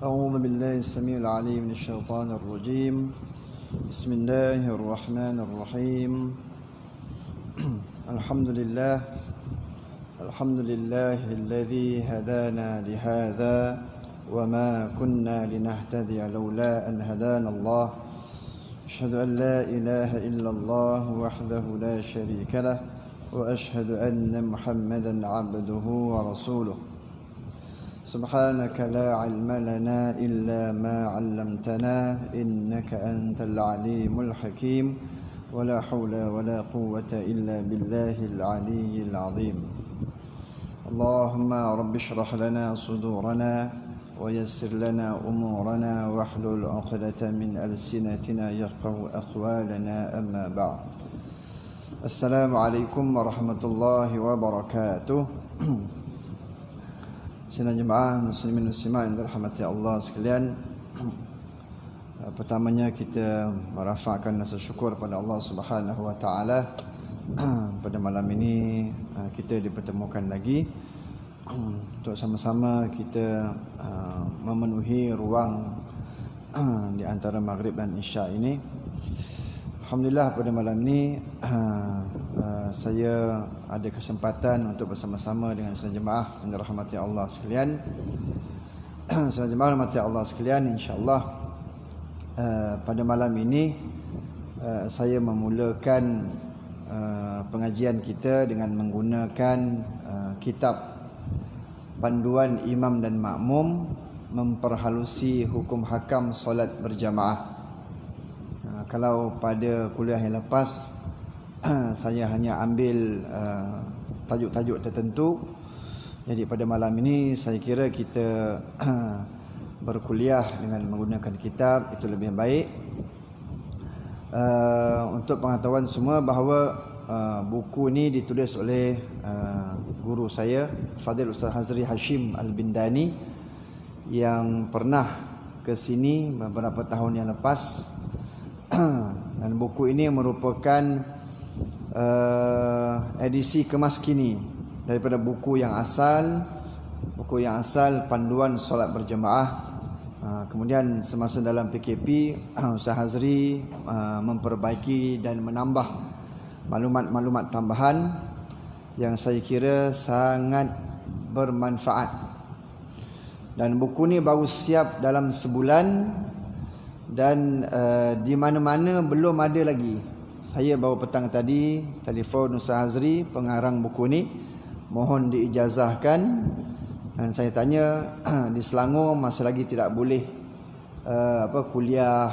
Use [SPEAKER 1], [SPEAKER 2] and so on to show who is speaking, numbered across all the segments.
[SPEAKER 1] أعوذ بالله السميع العليم من الشيطان الرجيم. بسم الله الرحمن الرحيم. الحمد لله الذي هدانا لهذا وما كنا لنهتدي لولا أن هدانا الله. أشهد أن لا إله إلا الله وحده لا شريك له وأشهد أن محمدا عبده ورسوله. سبحانك لا علم لنا إلا ما علمتنا إنك أنت العليم الحكيم ولا حول ولا قوة إلا بالله العلي العظيم. اللهم رب اشرح لنا صدورنا ويسر لنا أمورنا واحلل عقدة من ألسنتنا يفقه أقوالنا أما بعد. السلام عليكم ورحمة الله وبركاته. Sidang jemaah muslimin muslimat yang dirahmati Allah sekalian, pertamanya kita merafakkan rasa syukur pada Allah Subhanahu wa taala. Pada malam ini kita dipertemukan lagi untuk sama-sama kita memenuhi ruang di antara maghrib dan isya ini. Alhamdulillah pada malam ini saya ada kesempatan untuk bersama-sama dengan sidang jemaah yang dirahmati Allah sekalian. Sidang jemaah rahmati Allah sekalian, insya-Allah pada malam ini saya memulakan pengajian kita dengan menggunakan kitab Panduan Imam dan Makmum Memperhalusi Hukum Hakam Solat Berjamaah. Kalau pada kuliah yang lepas saya hanya ambil tajuk-tajuk tertentu, jadi pada malam ini saya kira kita berkuliah dengan menggunakan kitab itu lebih baik. Untuk pengetahuan semua bahawa buku ini ditulis oleh guru saya, Fadil Ustaz Hazri Hashim Al-Bindani, yang pernah ke sini beberapa tahun yang lepas. Dan buku ini merupakan edisi kemas kini daripada buku yang asal Panduan Solat Berjemaah. Kemudian semasa dalam PKP, Ustaz Hazri memperbaiki dan menambah maklumat-maklumat tambahan yang saya kira sangat bermanfaat. Dan buku ni baru siap dalam sebulan dan di mana-mana belum ada lagi. Saya baru petang tadi telefon Ustaz Hazri, pengarang buku ni, mohon diijazahkan. Dan saya tanya di Selangor masih lagi tidak boleh kuliah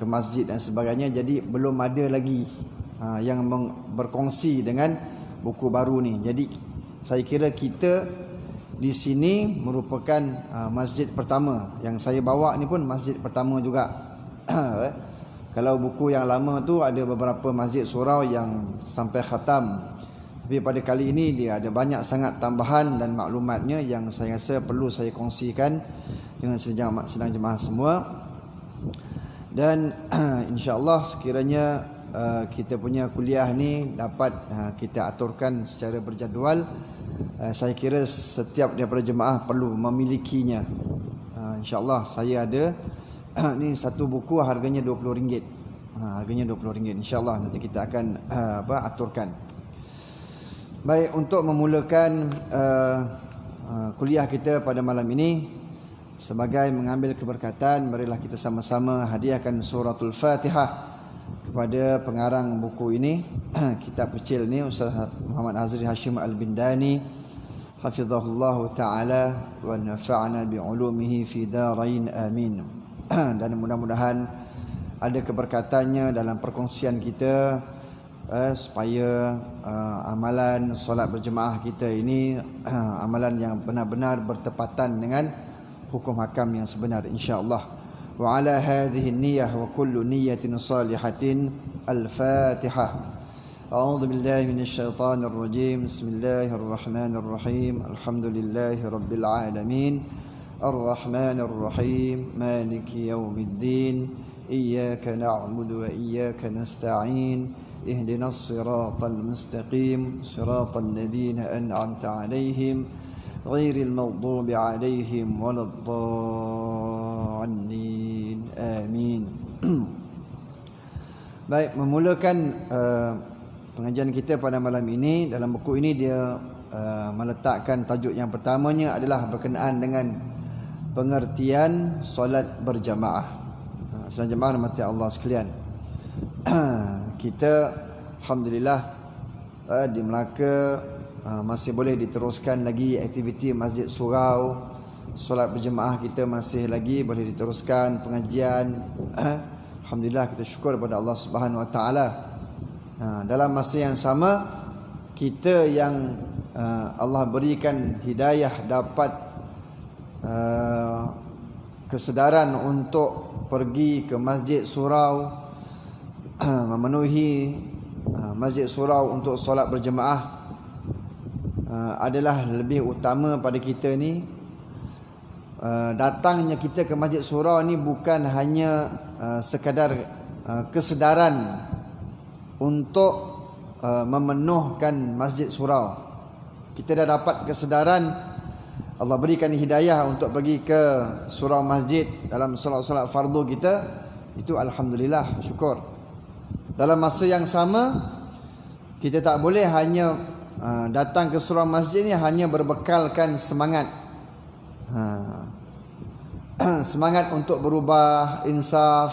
[SPEAKER 1] ke masjid dan sebagainya, jadi belum ada lagi yang berkongsi dengan buku baru ni. Jadi saya kira kita di sini merupakan masjid pertama. Yang saya bawa ni pun masjid pertama juga. Kalau buku yang lama tu ada beberapa masjid surau yang sampai khatam, tapi pada kali ini dia ada banyak sangat tambahan dan maklumatnya yang saya rasa perlu saya kongsikan dengan sedang jemaah semua. Dan insya-Allah sekiranya kita punya kuliah ni dapat kita aturkan secara berjadual, saya kira setiap daripada jemaah perlu memilikinya. Insya-Allah saya ada ni satu buku harganya RM20. Harganya RM20. Insya-Allah nanti kita akan aturkan. Baik, untuk memulakan kuliah kita pada malam ini, sebagai mengambil keberkatan, marilah kita sama-sama hadiahkan suratul Fatihah kepada pengarang buku ini, kitab kecil ni, Ustaz Muhammad Hazri Hashim Al-Bindani, hafizahullah taala wa nafa'ana bi'ulumihi fi darain amin. Dan mudah-mudahan ada keberkatannya dalam perkongsian kita, supaya amalan solat berjemaah kita ini amalan yang benar-benar bertepatan dengan hukum hakam yang sebenar, insya-Allah. Wa ala hadhihi niyyah wa kullu niyyatin salihatin. Al-Fatihah. A'udzu billahi minasyaitonir rajim. Bismillahirrahmanirrahim. Alhamdulillahirabbil alamin. Ar-Rahmanir Rahim. Maliki yaumiddin. Iyyaka na'budu wa iyyaka nasta'in. اهدنا الصراط المستقيم صراط الذين أنعمت عليهم غير المغضوب عليهم ولا الضالين dhalin. Amin. Baik, memulakan pengajian kita pada malam ini. Dalam buku ini dia meletakkan tajuk yang pertamanya adalah berkenaan dengan pengertian solat berjamaah. Saudara jemaah rahmati Allah sekalian. Kita alhamdulillah di Melaka masih boleh diteruskan lagi aktiviti Masjid Surau. Solat berjemaah kita masih lagi boleh diteruskan, pengajian. Alhamdulillah, kita syukur kepada Allah Subhanahu Wa Taala. Dalam masa yang sama, kita yang Allah berikan hidayah dapat kesedaran untuk pergi ke Masjid Surau, memenuhi Masjid Surau untuk solat berjemaah, adalah lebih utama pada kita ni. Datangnya kita ke Masjid Surau ni bukan hanya sekadar kesedaran untuk memenuhkan Masjid Surau. Kita dah dapat kesedaran, Allah berikan hidayah untuk pergi ke surau masjid dalam solat-solat fardu kita. Itu alhamdulillah, syukur. Dalam masa yang sama, kita tak boleh hanya datang ke surau masjid ni hanya berbekalkan semangat. Semangat untuk berubah, insaf.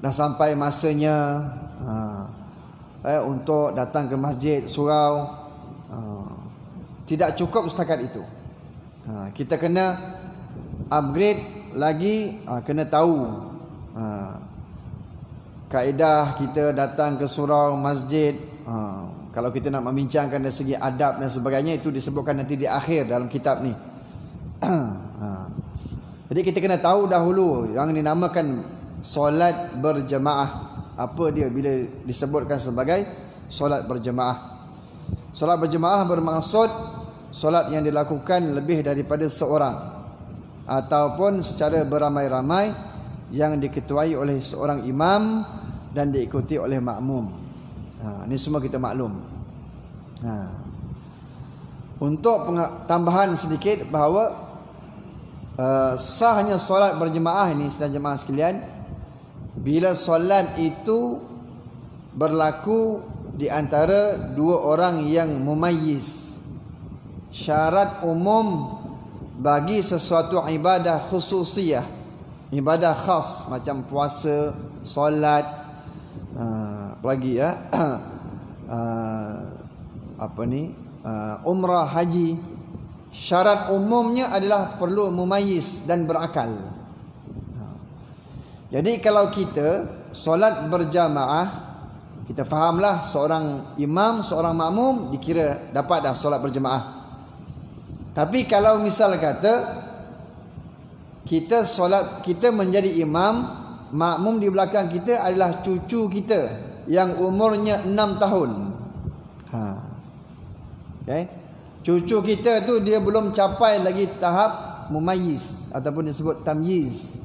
[SPEAKER 1] Dah sampai masanya untuk datang ke masjid surau. Tidak cukup setakat itu. Kita kena upgrade lagi, kena tahu kaedah kita datang ke surau masjid. Kalau kita nak membincangkan dari segi adab dan sebagainya, itu disebutkan nanti di akhir dalam kitab ni. Jadi kita kena tahu dahulu yang dinamakan solat berjemaah. Apa dia bila disebutkan sebagai solat berjemaah? Solat berjemaah bermaksud solat yang dilakukan lebih daripada seorang ataupun secara beramai-ramai yang diketuai oleh seorang imam dan diikuti oleh makmum. Ini semua kita maklum. Untuk tambahan sedikit bahawa sahnya solat berjemaah ini, saudara jemaah sekalian, bila solat itu berlaku di antara dua orang yang mumayyiz. Syarat umum bagi sesuatu ibadah khususiyah, ibadah khas macam puasa, solat, apalagi umrah, haji. Syarat umumnya adalah perlu mumayyiz dan berakal. Jadi kalau kita solat berjamaah, kita fahamlah seorang imam, seorang makmum dikira dapat dah solat berjemaah. Tapi kalau misal kata kita solat, kita menjadi imam, makmum di belakang kita adalah cucu kita yang umurnya 6 tahun. Okay? Cucu kita tu dia belum capai lagi tahap mumayyiz ataupun disebut tamyiz,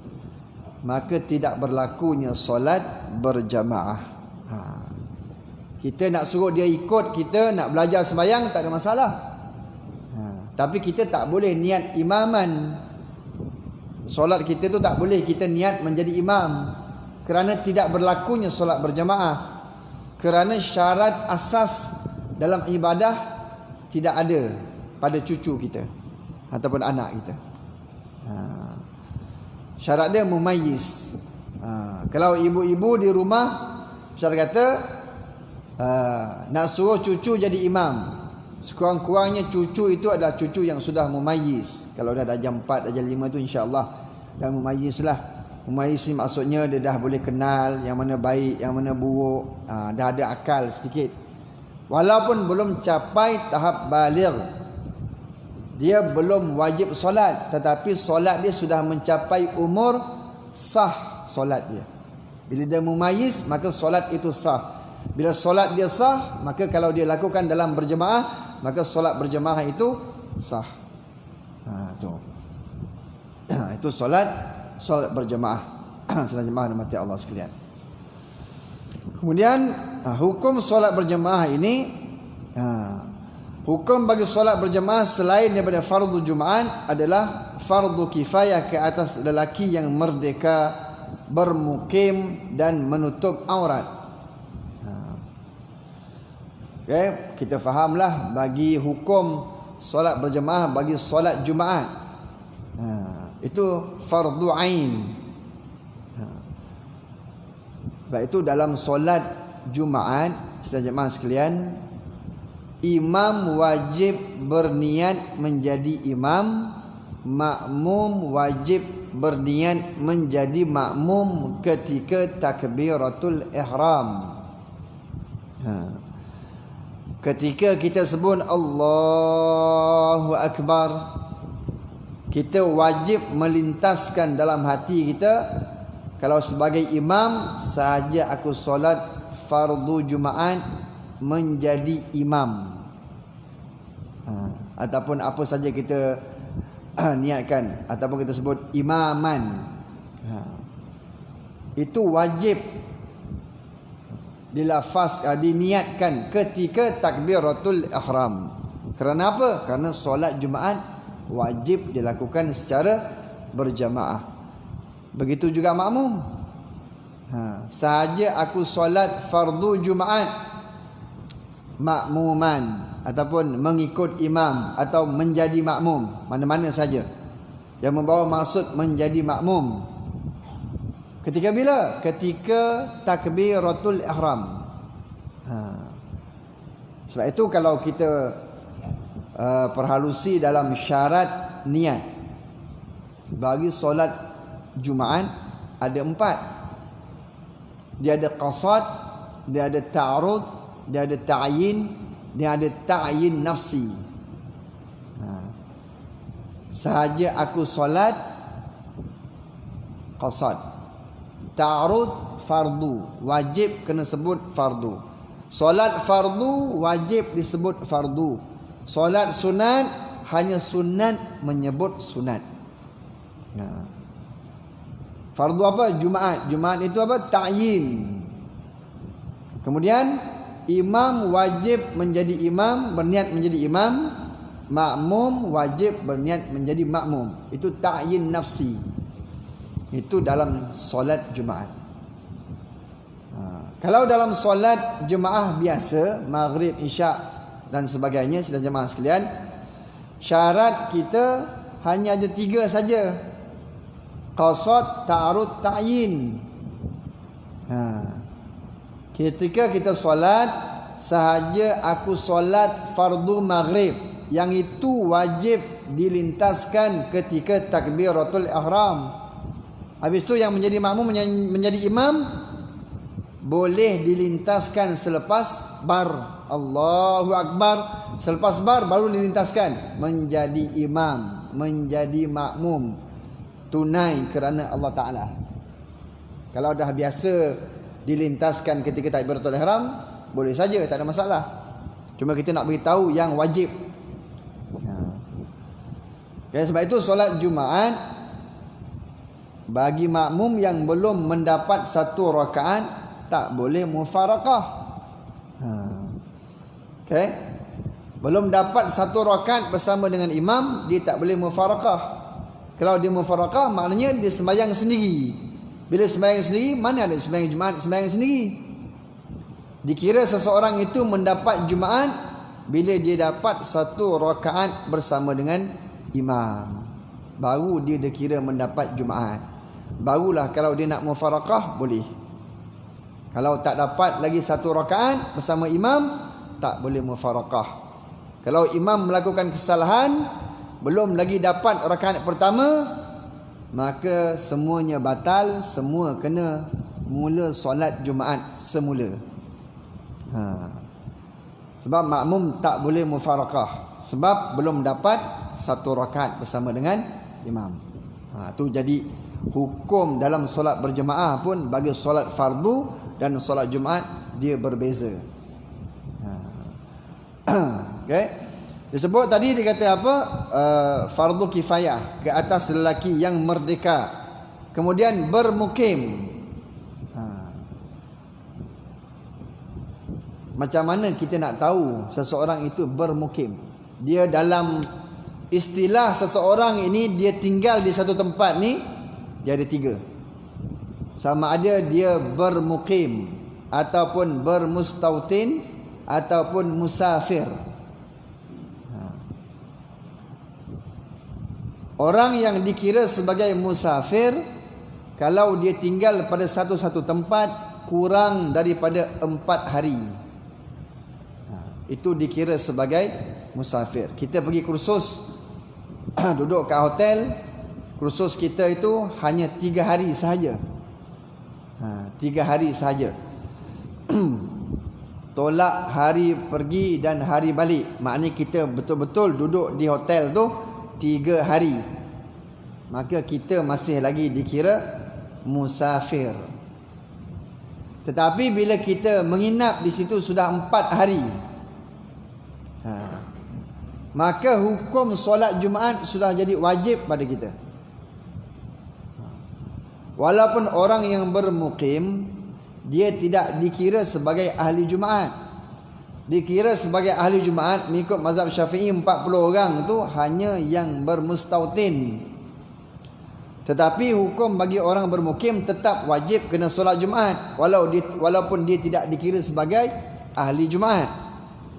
[SPEAKER 1] maka tidak berlakunya solat berjamaah. Kita nak suruh dia ikut kita, nak belajar sembahyang, tak ada masalah. Tapi kita tak boleh niat imaman. Solat kita tu tak boleh kita niat menjadi imam, kerana tidak berlakunya solat berjamaah. Kerana syarat asas dalam ibadah tidak ada pada cucu kita ataupun anak kita. Syarat dia mumayyiz. Kalau ibu-ibu di rumah misalnya kata nak suruh cucu jadi imam, sekurang-kurangnya cucu itu adalah cucu yang sudah mumayyiz. Kalau dah jam 4, dah jam 5 tu insya-Allah dah mumayyiz lah. Mumayyiz ni maksudnya dia dah boleh kenal yang mana baik, yang mana buruk, dah ada akal sedikit. Walaupun belum capai tahap baligh, dia belum wajib solat, tetapi solat dia sudah mencapai umur sah solat dia. Bila dia mumayyiz, maka solat itu sah. Bila solat dia sah, maka kalau dia lakukan dalam berjemaah, maka solat berjemaah itu sah. Itu solat berjemaah. Saudara jemaah rahmati Allah sekalian. Kemudian hukum solat berjemaah ini, Hukum bagi solat berjemaah selain daripada fardu Jumaat adalah fardu kifayah ke atas lelaki yang merdeka, bermukim dan menutup aurat. Okay, kita fahamlah bagi hukum solat berjemaah bagi solat Jumaat. Itu fardu ain. Sebab itu dalam solat Jumaat, saudara jemaah sekalian, imam wajib berniat menjadi imam, makmum wajib berniat menjadi makmum ketika takbiratul ihram. Ketika kita sebut Allahu Akbar, kita wajib melintaskan dalam hati kita, kalau sebagai imam sahaja aku solat fardu Jumaat menjadi imam, ataupun apa saja kita niatkan, ataupun kita sebut imaman, itu wajib diniatkan ketika takbiratul ihram. Kerana apa? Kerana solat Jumaat wajib dilakukan secara berjamaah. Begitu juga makmum. Sahaja aku solat fardu Jumaat makmuman ataupun mengikut imam atau menjadi makmum, mana-mana saja yang membawa maksud menjadi makmum. Ketika bila? Ketika takbiratul ihram. Sebab itu kalau kita perhalusi dalam syarat niat bagi solat Jumaat ada 4. Dia ada qasad, dia ada ta'arud, dia ada ta'yin, dia ada ta'yin nafsi. Sahaja aku solat qasad, ta'arud fardu, wajib kena sebut fardu. Solat fardu wajib disebut fardu. Solat sunat hanya sunat menyebut sunat. Fardu apa? Jumaat. Jumaat itu apa? Ta'yin. Kemudian imam wajib menjadi imam, berniat menjadi imam. Makmum wajib berniat menjadi makmum. Itu ta'yin nafsi. Itu dalam solat Jumaat. Kalau dalam solat jemaah biasa, maghrib, isyak dan sebagainya, sudah jemaah sekalian, syarat kita hanya ada 3 saja. Qasad, ta'arud, ta'yin. Ketika kita solat, sahaja aku solat fardu maghrib, yang itu wajib dilintaskan ketika takbiratul ihram. Habis itu yang menjadi makmum, menjadi imam, boleh dilintaskan selepas bar. Allahu Akbar. Selepas bar baru dilintaskan menjadi imam, menjadi makmum tunai kerana Allah Ta'ala. Kalau dah biasa dilintaskan ketika takbiratul ihram, boleh saja, tak ada masalah. Cuma kita nak beritahu yang wajib. Okay, sebab itu solat Jumaat bagi makmum yang belum mendapat 1 rakaat tak boleh mufaraqah. Okay, belum dapat 1 rakaat bersama dengan imam, dia tak boleh mufaraqah. Kalau dia mufaraqah, maknanya dia sembahyang sendiri. Bila sembahyang sendiri, mana ada sembahyang Jumaat sembahyang sendiri. Dikira seseorang itu mendapat Jumaat bila dia dapat 1 rakaat bersama dengan imam, baru dia dikira mendapat Jumaat. Barulah kalau dia nak mufaraqah boleh. Kalau tak dapat lagi 1 rakaat bersama imam, tak boleh mufaraqah. Kalau imam melakukan kesalahan, belum lagi dapat rakaat pertama, maka semuanya batal, semua kena mula solat Jumaat semula. Sebab makmum tak boleh mufaraqah, sebab belum dapat 1 rakaat bersama dengan imam. Tu jadi hukum dalam solat berjemaah pun bagi solat fardu dan solat Jumaat dia berbeza. Okay. Disebut tadi, dia kata apa? Fardu kifayah ke atas lelaki yang merdeka, kemudian bermukim. macam mana kita nak tahu seseorang itu bermukim? Dia dalam istilah seseorang ini, dia tinggal di satu tempat ni, dia ada 3. Sama ada dia bermukim, ataupun bermustautin, ataupun musafir. Orang yang dikira sebagai musafir, kalau dia tinggal pada satu-satu tempat kurang daripada 4 hari, itu dikira sebagai musafir. Kita pergi kursus, duduk kat hotel, kursus kita itu hanya 3 hari sahaja. 3 hari sahaja. Tolak hari pergi dan hari balik. Maknanya kita betul-betul duduk di hotel tu 3 hari. Maka kita masih lagi dikira musafir. Tetapi bila kita menginap di situ sudah 4 hari, maka hukum solat Jumaat sudah jadi wajib pada kita. Walaupun orang yang bermukim, dia tidak dikira sebagai ahli Jumaat. Dikira sebagai ahli Jumaat mengikut mazhab Syafi'i, 40 orang tu hanya yang bermustautin. Tetapi hukum bagi orang bermukim tetap wajib kena solat Jumaat, walaupun dia tidak dikira sebagai ahli Jumaat.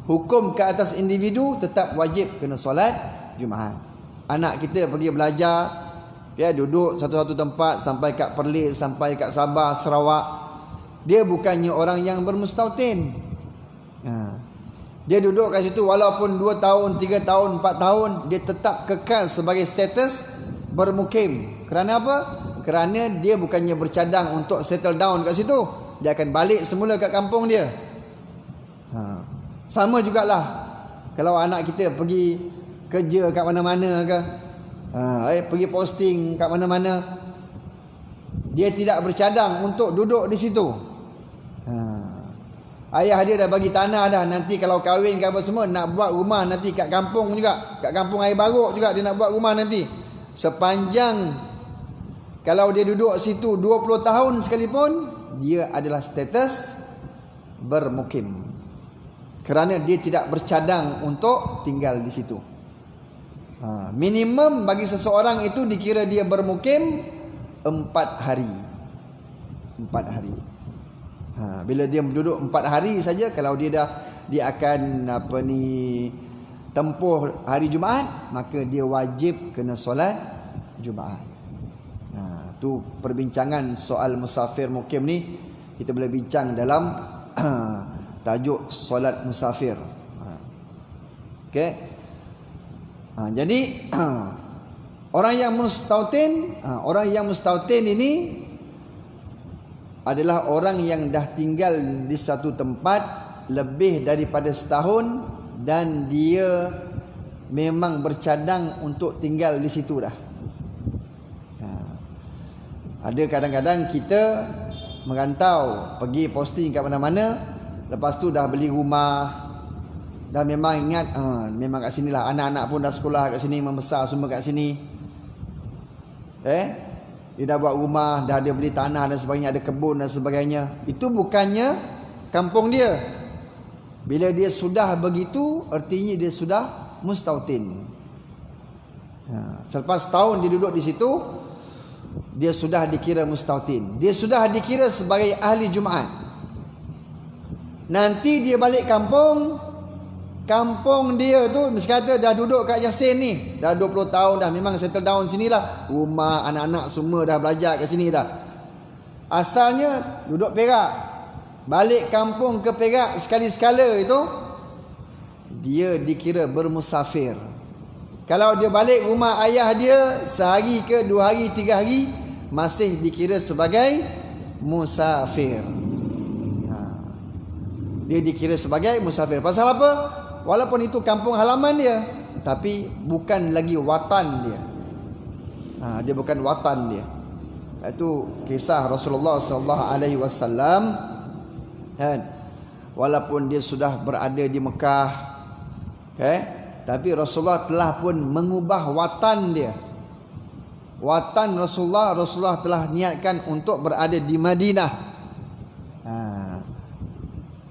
[SPEAKER 1] Hukum ke atas individu tetap wajib kena solat Jumaat. Anak kita pergi belajar, dia duduk satu-satu tempat sampai kat Perlis, sampai kat Sabah, Sarawak, dia bukannya orang yang bermustautin. Dia duduk kat situ walaupun 2 tahun, 3 tahun, 4 tahun, dia tetap kekal sebagai status bermukim. Kerana apa? Kerana dia bukannya bercadang untuk settle down kat situ. Dia akan balik semula kat kampung dia. Sama jugalah kalau anak kita pergi kerja kat mana-mana ke, pergi posting kat mana-mana, dia tidak bercadang untuk duduk di situ. Ayah dia dah bagi tanah dah, nanti kalau kahwin ke apa semua, nak buat rumah nanti kat kampung juga, kat kampung Air Baruk juga dia nak buat rumah nanti. Sepanjang kalau dia duduk situ 20 tahun sekalipun, dia adalah status bermukim, kerana dia tidak bercadang untuk tinggal di situ. Minimum bagi seseorang itu dikira dia bermukim 4 hari. 4 hari. Bila dia duduk 4 hari saja, kalau dia akan tempuh hari Jumaat, maka dia wajib kena solat Jumaat. Tu perbincangan soal musafir mukim ni, kita boleh bincang dalam tajuk solat musafir. Okey. Jadi orang yang mustautin ini adalah orang yang dah tinggal di satu tempat lebih daripada setahun dan dia memang bercadang untuk tinggal di situ dah. Ada kadang-kadang kita merantau, pergi posting kat mana-mana, lepas tu dah beli rumah, dah memang ingat memang kat sinilah, anak-anak pun dah sekolah kat sini, membesar semua kat sini. Dia dah buat rumah, dah ada beli tanah dan sebagainya, ada kebun dan sebagainya. Itu bukannya kampung dia. Bila dia sudah begitu, artinya dia sudah mustautin. Selepas tahun dia duduk di situ, dia sudah dikira mustautin. Dia sudah dikira sebagai ahli Jumaat. Nanti dia balik kampung, kampung dia tu misalnya kata dah duduk kat Yasin ni, dah 20 tahun dah, memang settle down sinilah. Rumah, anak-anak semua dah belajar kat sini dah. Asalnya duduk Perak, balik kampung ke Perak sekali-sekala itu, dia dikira bermusafir. Kalau dia balik rumah ayah dia sehari ke 2 hari, 3 hari, masih dikira sebagai musafir. Dia dikira sebagai musafir. Pasal apa? Walaupun itu kampung halaman dia, tapi bukan lagi watan dia. Dia bukan watan dia. Itu kisah Rasulullah sallallahu alaihi wasallam, kan? Walaupun dia sudah berada di Mekah, tapi Rasulullah telah pun mengubah watan dia. Watan Rasulullah telah niatkan untuk berada di Madinah.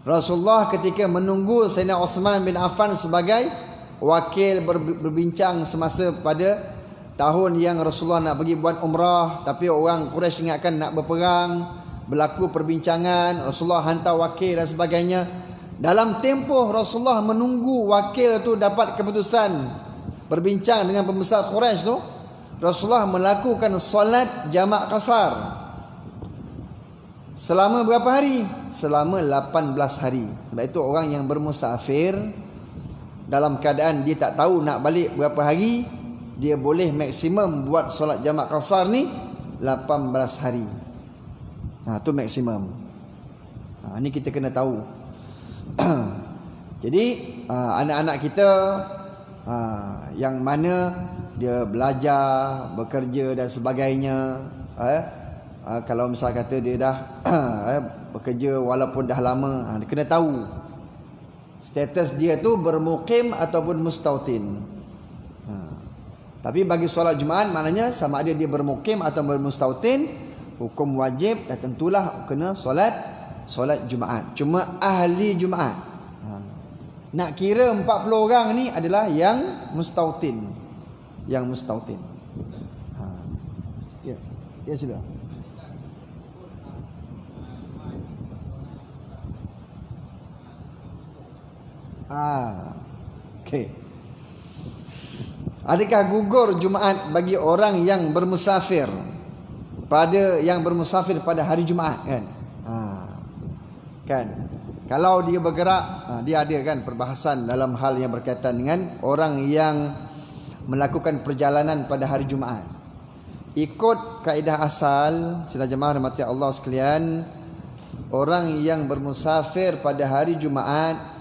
[SPEAKER 1] Rasulullah ketika menunggu Sayyidina Uthman bin Affan sebagai wakil berbincang semasa pada tahun yang Rasulullah nak pergi buat umrah, tapi orang Quraisy ingatkan nak berperang, berlaku perbincangan, Rasulullah hantar wakil dan sebagainya. Dalam tempoh Rasulullah menunggu wakil tu dapat keputusan berbincang dengan pembesar Quraisy tu, Rasulullah melakukan solat jamak qasar. Selama berapa hari? Selama 18 hari. Sebab itu orang yang bermusafir dalam keadaan dia tak tahu nak balik berapa hari, dia boleh maksimum buat solat jamak qasar ni 18 hari. Tu maksimum. Ni kita kena tahu. Jadi anak-anak kita yang mana dia belajar, bekerja dan sebagainya, kalau misal kata dia dah bekerja walaupun dah lama, dia kena tahu status dia tu bermukim ataupun mustautin. Tapi bagi solat Jumaat maknanya sama ada dia bermukim atau bermustautin, hukum wajib dan tentulah kena solat Jumaat. Cuma ahli Jumaat. Nak kira 40 orang ni adalah yang mustautin. Yang mustautin. Ya sudah. Okey. Adakah gugur Jumaat bagi orang yang bermusafir pada hari Jumaat kan? Kan? Kalau dia bergerak, dia ada kan perbahasan dalam hal yang berkaitan dengan orang yang melakukan perjalanan pada hari Jumaat. Ikut kaedah asal, sidang jemaah rahmati Allah sekalian, orang yang bermusafir pada hari Jumaat,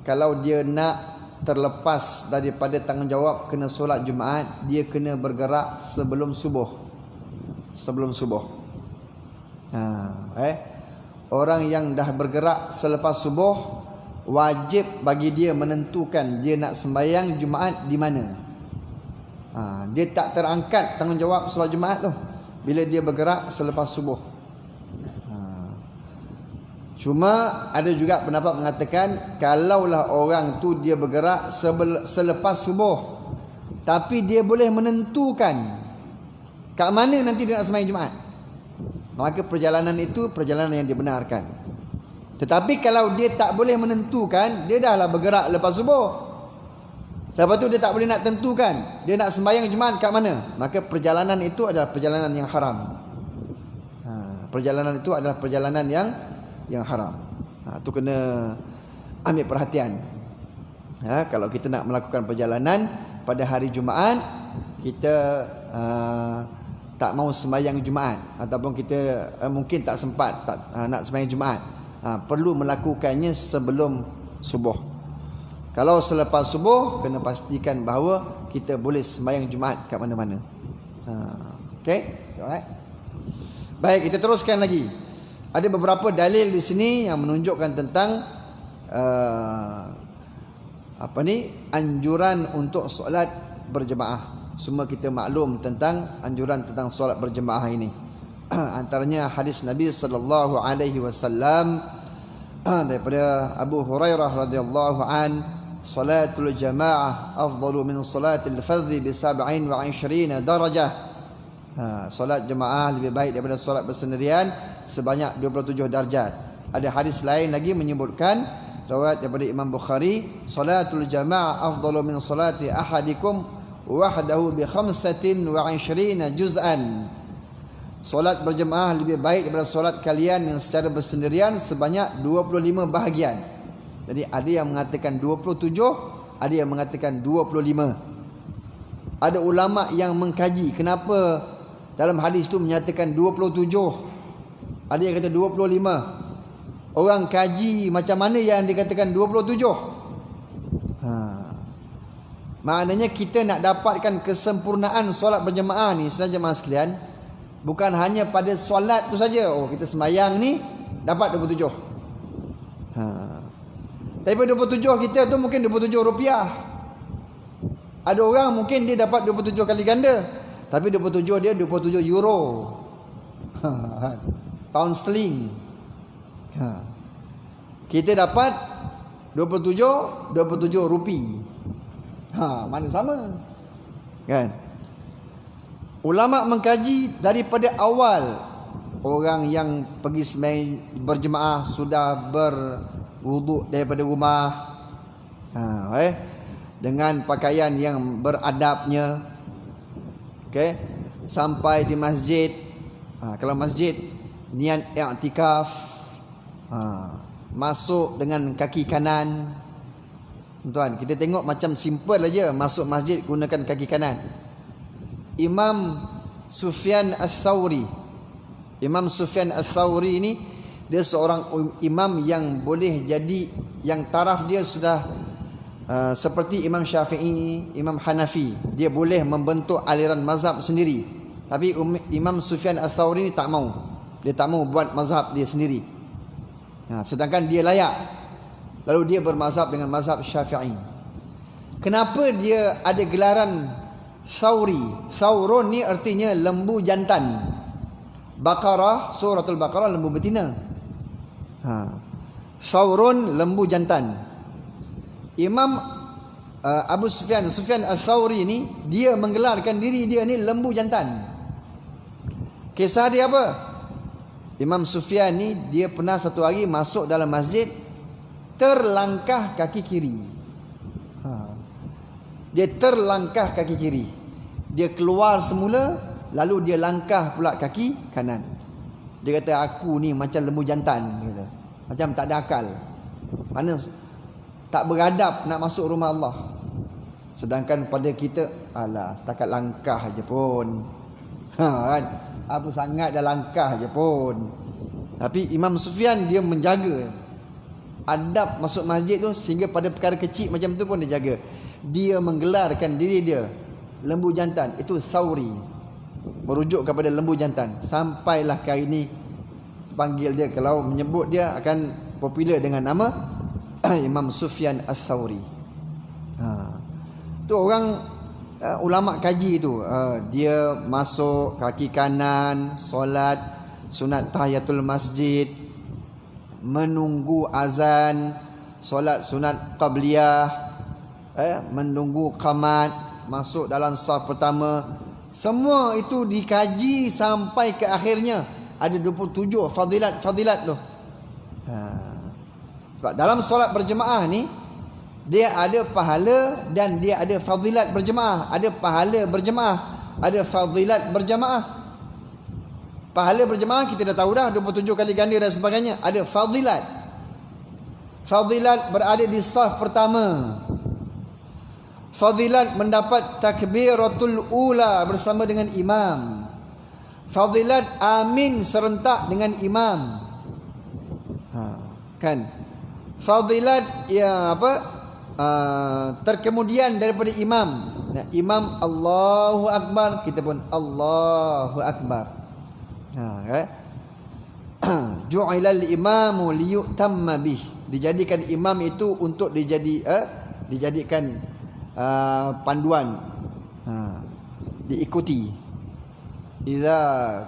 [SPEAKER 1] kalau dia nak terlepas daripada tanggungjawab kena solat Jumaat, dia kena bergerak sebelum subuh. Orang yang dah bergerak selepas subuh, wajib bagi dia menentukan dia nak sembahyang Jumaat di mana. Dia tak terangkat tanggungjawab solat Jumaat tu bila dia bergerak selepas subuh. Cuma ada juga pendapat mengatakan kalaulah orang tu dia bergerak selepas subuh, tapi dia boleh menentukan kat mana nanti dia nak sembahyang Jumaat, maka perjalanan itu perjalanan yang dibenarkan. Tetapi kalau dia tak boleh menentukan, dia dah lah bergerak lepas subuh, lepas tu dia tak boleh nak tentukan dia nak sembahyang Jumaat kat mana, maka perjalanan itu adalah perjalanan yang haram. Perjalanan itu adalah perjalanan yang haram. Tu kena ambil perhatian. Kalau kita nak melakukan perjalanan pada hari Jumaat, kita tak mau sembahyang Jumaat, ataupun kita mungkin tak sempat nak sembahyang Jumaat, perlu melakukannya sebelum subuh. Kalau selepas subuh, kena pastikan bahawa kita boleh sembahyang Jumaat kat mana-mana. Okey, alright. Baik, kita teruskan lagi. Ada beberapa dalil di sini yang menunjukkan tentang anjuran untuk solat berjemaah. Semua kita maklum tentang anjuran tentang solat berjemaah ini. Antaranya hadis Nabi sallallahu alaihi wasallam daripada Abu Hurairah radhiyallahu an, salatul jamaah afdalu min salatil fardhi bi 27 darajah. Solat jemaah lebih baik daripada solat bersendirian sebanyak 27 darjat. Ada hadis lain lagi menyebutkan, riwayat daripada Imam Bukhari, salatul jamaah afdalu min salati ahadikum wahdahu bi 25 juz'an. Solat berjemaah lebih baik daripada solat kalian yang secara bersendirian sebanyak 25 bahagian. Jadi ada yang mengatakan 27, ada yang mengatakan 25. Ada ulama yang mengkaji kenapa dalam hadis tu menyatakan 27, ada yang kata 25. Orang kaji macam mana yang dikatakan 27. Maknanya kita nak dapatkan kesempurnaan solat berjemaah ni, sedang jemaah sekalian, bukan hanya pada solat tu saja. Kita sembahyang ni dapat 27. Tapi 27 kita tu mungkin 27 rupiah. Ada orang mungkin dia dapat 27 kali ganda, tapi 27 dia 27 euro. Pound sterling. kita dapat 27 rupi. Mana sama? Kan? Ulama mengkaji daripada awal, orang yang pergi sembahyang berjemaah sudah berwuduk daripada rumah, dengan pakaian yang beradabnya, sampai di masjid. Kalau masjid niat i'tikaf, masuk dengan kaki kanan. Tuan, kita tengok macam simple aja, masuk masjid gunakan kaki kanan. Imam Sufyan Ats-Tsauri ini dia seorang imam yang boleh jadi, yang taraf dia sudah seperti Imam Syafi'i, Imam Hanafi. Dia boleh membentuk aliran mazhab sendiri. Tapi Imam Sufyan Ats-Tsauri ni tak mau. Dia tak mau buat mazhab dia sendiri. Sedangkan dia layak. Lalu dia bermazhab dengan mazhab Syafi'i. Kenapa dia ada gelaran Tsauri? Tsaurun ni artinya lembu jantan. Baqarah, suratul Baqarah lembu betina. Tsaurun lembu jantan. Imam Abu Sufyan Ats-Tsauri ni, dia menggelarkan diri dia ni lembu jantan. Kisah dia apa? Imam Sufyan ni, dia pernah satu hari masuk dalam masjid, terlangkah kaki kiri. Dia terlangkah kaki kiri. Dia keluar semula, lalu dia langkah pula kaki kanan. Dia kata, aku ni macam lembu jantan. Dia kata, macam tak ada akal. Mana tak beradab nak masuk rumah Allah. Sedangkan pada kita, alah, setakat langkah je pun. Kan? Apa sangat dah langkah je pun. Tapi Imam Sufyan dia menjaga adab masuk masjid tu, sehingga pada perkara kecil macam tu pun dia jaga. Dia menggelarkan diri dia lembu jantan. Itu Tsauri, merujuk kepada lembu jantan. Sampailah kali ini panggil dia, kalau menyebut dia akan popular dengan nama Imam Sufyan Ats-Tsauri. Tu orang ulama kaji tu, dia masuk kaki kanan, solat sunat tahiyatul masjid, menunggu azan, solat sunat qabliyah, menunggu qamat, masuk dalam saf pertama. Semua itu dikaji sampai ke akhirnya. Ada 27 fadilat tu. Sebab dalam solat berjemaah ni, dia ada pahala dan dia ada fadilat berjemaah. Ada pahala berjemaah, ada fadilat berjemaah. Pahala berjemaah kita dah tahu dah, 27 kali ganda dan sebagainya. Ada fadilat. Fadilat berada di saf pertama. Fadilat mendapat takbiratul ula bersama dengan imam. Fadilat amin serentak dengan imam. Kan? Fadilat yang terkemudian daripada imam. Imam Allahu Akbar, kita pun Allahu Akbar. Ju'ilal imamu liyutamma bih. Dijadikan imam itu untuk dijadikan panduan, diikuti. Idza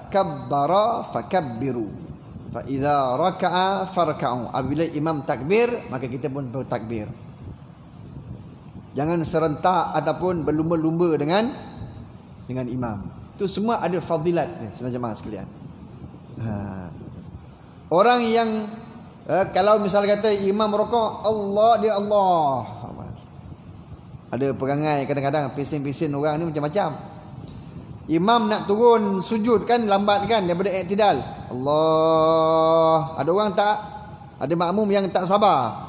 [SPEAKER 1] kabbara fakabbiru, fa idza raka'a farka'u. Apabila imam takbir, maka kita pun bertakbir. Jangan serentak ataupun berlumba-lumba dengan imam. Itu semua ada fadilat ni, saudara jemaah sekalian. Orang yang kalau misal kata imam rokok, Allah, dia Allah. Ada perangai kadang-kadang pesen-pesen orang ni macam-macam. Imam nak turun sujud kan, lambat kan daripada i'tidal. Allah. Ada orang tak, ada makmum yang tak sabar.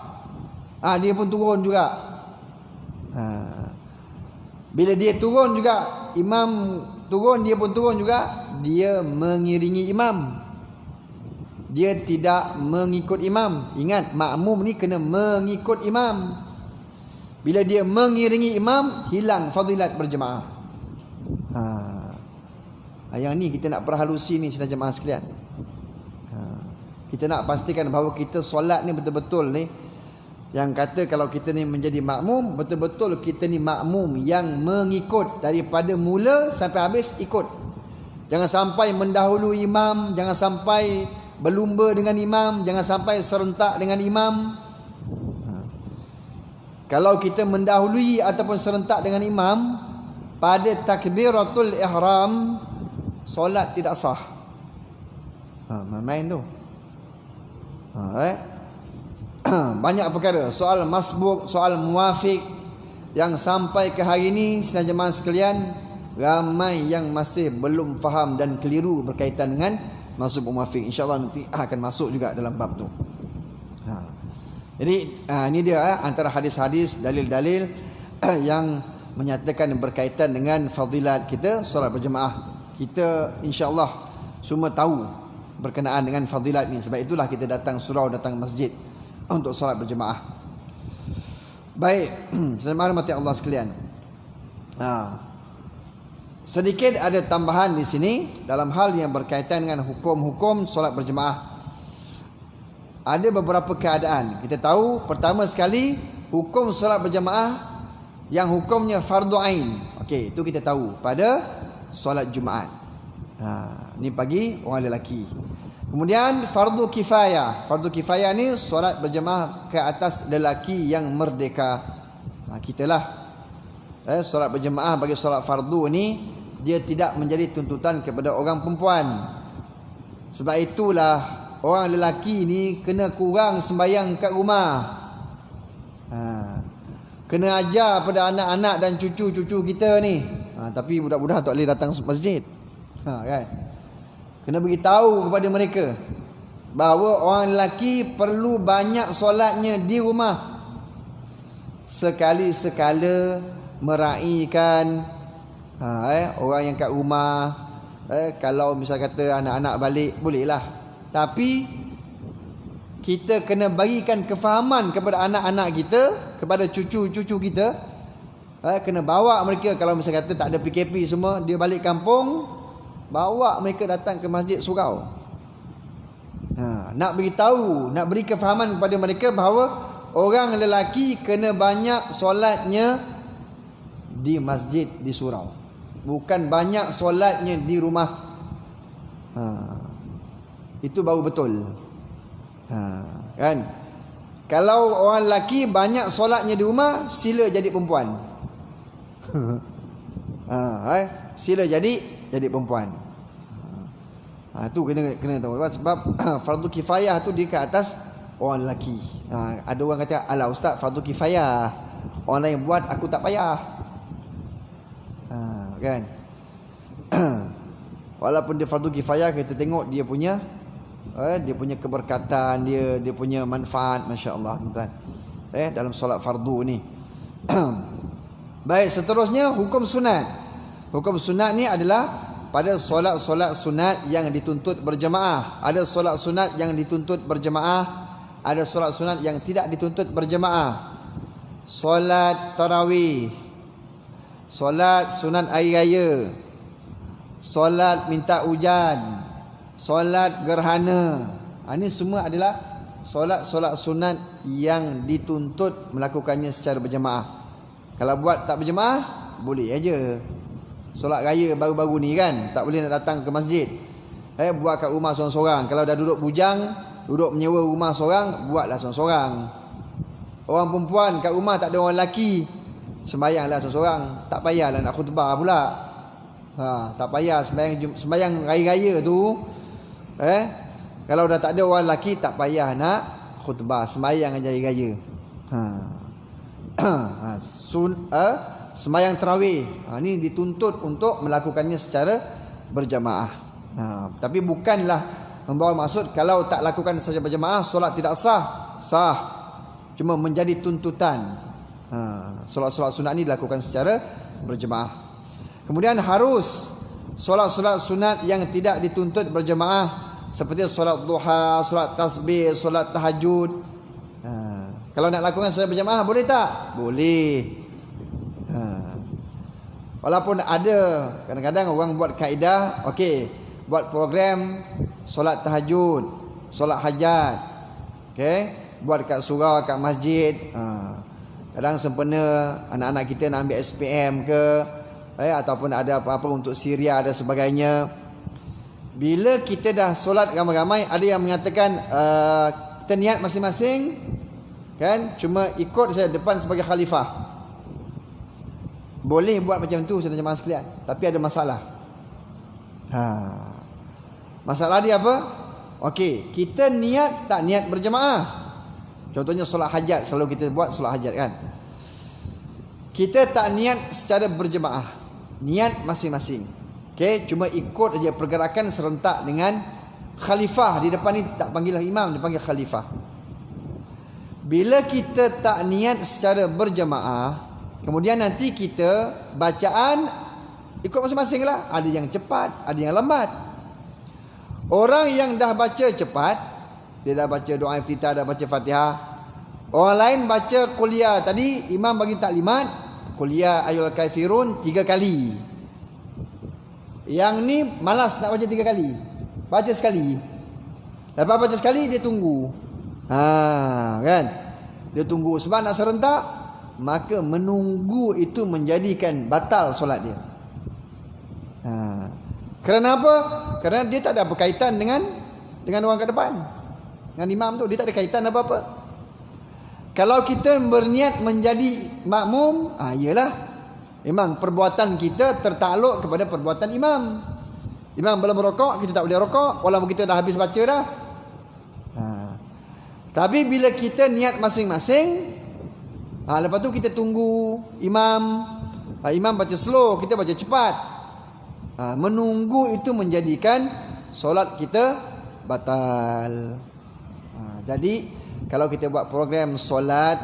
[SPEAKER 1] Dia pun turun juga. Bila dia turun juga, imam turun, dia pun turun juga. Dia mengiringi imam, dia tidak mengikut imam. Ingat, makmum ni kena mengikut imam. Bila dia mengiringi imam, hilang fadilat berjemaah. Yang ni kita nak perhalusi ni, saudara jemaah sekalian. Kita nak pastikan bahawa kita solat ni betul-betul ni, yang kata kalau kita ni menjadi makmum, betul-betul kita ni makmum yang mengikut daripada mula sampai habis ikut. Jangan sampai mendahului imam, jangan sampai berlumba dengan imam, jangan sampai serentak dengan imam. Kalau kita mendahului ataupun serentak dengan imam pada takbiratul ihram, solat tidak sah. Main tu. Banyak perkara, soal masbuk, soal muafiq yang sampai ke hari ini sidang jemaah sekalian, ramai yang masih belum faham dan keliru berkaitan dengan masbuk muafiq. InsyaAllah nanti akan masuk juga dalam bab tu. Jadi ini dia antara hadis-hadis, dalil-dalil yang menyatakan berkaitan dengan fadilat kita solat berjemaah. Kita insya-Allah semua tahu berkenaan dengan fadilat ni. Sebab itulah kita datang surau, datang masjid untuk solat berjemaah. Baik, selamat mati Allah sekalian. Sedikit ada tambahan di sini dalam hal yang berkaitan dengan hukum-hukum solat berjemaah. Ada beberapa keadaan. Kita tahu pertama sekali hukum solat berjemaah yang hukumnya fardu ain. Okey, itu kita tahu pada solat Jumaat. Ni pagi orang lelaki. Kemudian fardu kifayah. Fardu kifayah ni solat berjemaah ke atas lelaki yang merdeka. Kitalah. Solat berjemaah bagi solat fardu ni dia tidak menjadi tuntutan kepada orang perempuan. Sebab itulah orang lelaki ni kena kurang sembahyang kat rumah. Kena ajar pada anak-anak dan cucu-cucu kita ni. Tapi budak-budak tak boleh datang masjid. Kan? Kena beritahu kepada mereka bahawa orang lelaki perlu banyak solatnya di rumah. Sekali-sekala meraihkan orang yang kat rumah. Kalau misal kata anak-anak balik, bolehlah. Tapi kita kena bagikan kefahaman kepada anak-anak kita, kepada cucu-cucu kita. Kena bawa mereka, kalau misal kata tak ada PKP semua, dia balik kampung, bawa mereka datang ke masjid surau. Nak beritahu, nak beri kefahaman kepada mereka bahawa orang lelaki kena banyak solatnya di masjid, di surau. Bukan banyak solatnya di rumah. Itu baru betul. Kan? Kalau orang lelaki banyak solatnya di rumah, sila jadi perempuan. Sila jadi perempuan. Tu kena tahu. Sebab fardu kifayah tu dia ke atas orang lelaki. Ada orang kata, "Alah ustaz, fardu kifayah. Orang lain buat, aku tak payah." Kan? Walaupun dia fardu kifayah, kita tengok dia punya keberkatan, dia punya manfaat, masya-Allah, tuan. Dalam solat fardu ni. Baik, seterusnya hukum sunat. Hukum sunat ni adalah pada solat-solat sunat yang dituntut berjemaah. Ada solat sunat yang dituntut berjemaah, ada solat sunat yang tidak dituntut berjemaah. Solat tarawih, solat sunat hari raya, solat minta hujan, solat gerhana. Ini semua adalah solat-solat sunat yang dituntut melakukannya secara berjemaah. Kalau buat tak berjemaah, boleh aja. Solat raya baru-baru ni kan, tak boleh nak datang ke masjid. Buat kat rumah seorang-seorang. Kalau dah duduk bujang, duduk menyewa rumah seorang, buatlah seorang-seorang. Orang perempuan kat rumah tak ada orang lelaki, sembahyanglah seorang-seorang. Tak payahlah nak khutbah pula. Tak payah sembahyang raya-raya tu. Kalau dah tak ada orang lelaki, tak payah nak khutbah, sembahyang aja raya. Sembahyang tarawih, ni dituntut untuk melakukannya secara berjamaah. Tapi bukanlah membawa maksud kalau tak lakukan secara berjamaah solat tidak sah. Sah, cuma menjadi tuntutan. Solat-solat sunat ni dilakukan secara berjamaah. Kemudian harus solat-solat sunat yang tidak dituntut berjamaah, seperti solat duha, solat tasbih, solat tahajud. Kalau nak lakukan secara berjamaah boleh tak? Boleh. Walaupun ada kadang-kadang orang buat kaedah, okey, buat program solat tahajud, solat hajat, okey, buat kat surau, kat masjid. Kadang sempena anak-anak kita nak ambil SPM ke, ataupun ada apa-apa untuk Syria dan sebagainya. Bila kita dah solat ramai-ramai, ada yang mengatakan kita niat masing-masing, kan, cuma ikut saya depan sebagai khalifah. Boleh buat macam tu saudara jemaah sekalian, tapi ada masalah. Masalah dia apa? Okey, kita niat tak niat berjemaah. Contohnya solat hajat, selalu kita buat solat hajat, kan. Kita tak niat secara berjemaah, niat masing-masing. Okey, cuma ikut aja pergerakan serentak dengan khalifah. Di depan ni tak panggil imam, dipanggil khalifah. Bila kita tak niat secara berjemaah, kemudian nanti kita bacaan ikut masing-masing lah. Ada yang cepat, ada yang lambat. Orang yang dah baca cepat, dia dah baca doa iftitah, dah baca Fatihah. Orang lain baca kuliah tadi, imam bagi taklimat, kuliah ayyuhal kafirun 3 kali. Yang ni malas nak baca 3 kali, baca sekali. Lepas baca sekali, dia tunggu. Kan? Dia tunggu sebab nak serentak. Maka menunggu itu menjadikan batal solat dia. Kerana apa? Kerana dia tak ada berkaitan dengan orang ke depan, dengan imam tu. Dia tak ada kaitan apa-apa. Kalau kita berniat menjadi makmum, iyalah, memang perbuatan kita tertakluk kepada perbuatan imam. Imam belum merokok, kita tak boleh rokok, walaupun kita dah habis baca dah. Tapi bila kita niat masing-masing, lepas tu kita tunggu imam. Imam baca slow, kita baca cepat. Menunggu itu menjadikan solat kita batal. Jadi kalau kita buat program solat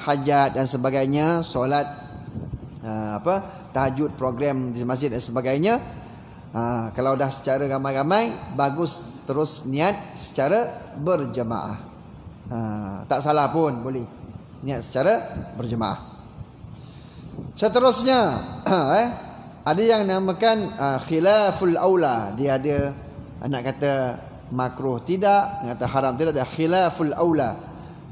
[SPEAKER 1] hajat dan sebagainya, solat tahajud, program di masjid dan sebagainya, kalau dah secara ramai-ramai, bagus terus niat secara berjemaah. Tak salah pun, boleh niat secara berjemaah. Seterusnya, ada yang namakan khilaful aula. Dia ada nak kata makruh tidak, nak kata haram tidak, ada khilaful aula.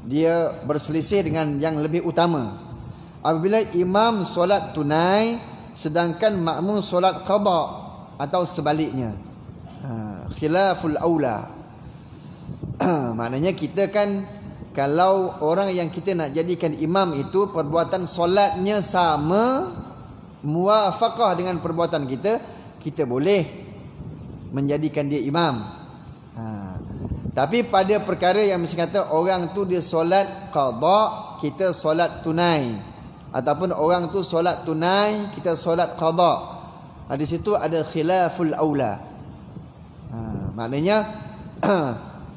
[SPEAKER 1] Dia berselisih dengan yang lebih utama. Apabila imam solat tunai sedangkan makmum solat qada atau sebaliknya, khilaful aula. Maknanya kita kan, kalau orang yang kita nak jadikan imam itu perbuatan solatnya sama, muwafaqah dengan perbuatan kita, kita boleh menjadikan dia imam. Tapi pada perkara yang mesti kata orang tu dia solat qada, kita solat tunai, ataupun orang tu solat tunai, kita solat qada, di situ ada khilaful aula. Maknanya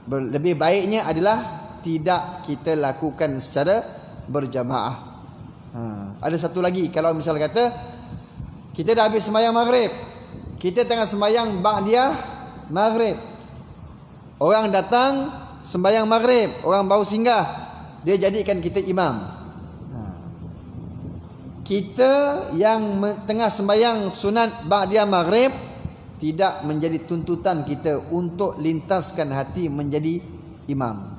[SPEAKER 1] lebih baiknya adalah tidak kita lakukan secara berjamaah. Ada satu lagi, kalau misal kata kita dah habis sembahyang maghrib, kita tengah sembahyang ba'diyah maghrib, orang datang sembahyang maghrib, orang baru singgah, dia jadikan kita imam. Kita yang tengah sembahyang sunat ba'diyah maghrib, tidak menjadi tuntutan kita untuk lintaskan hati menjadi imam.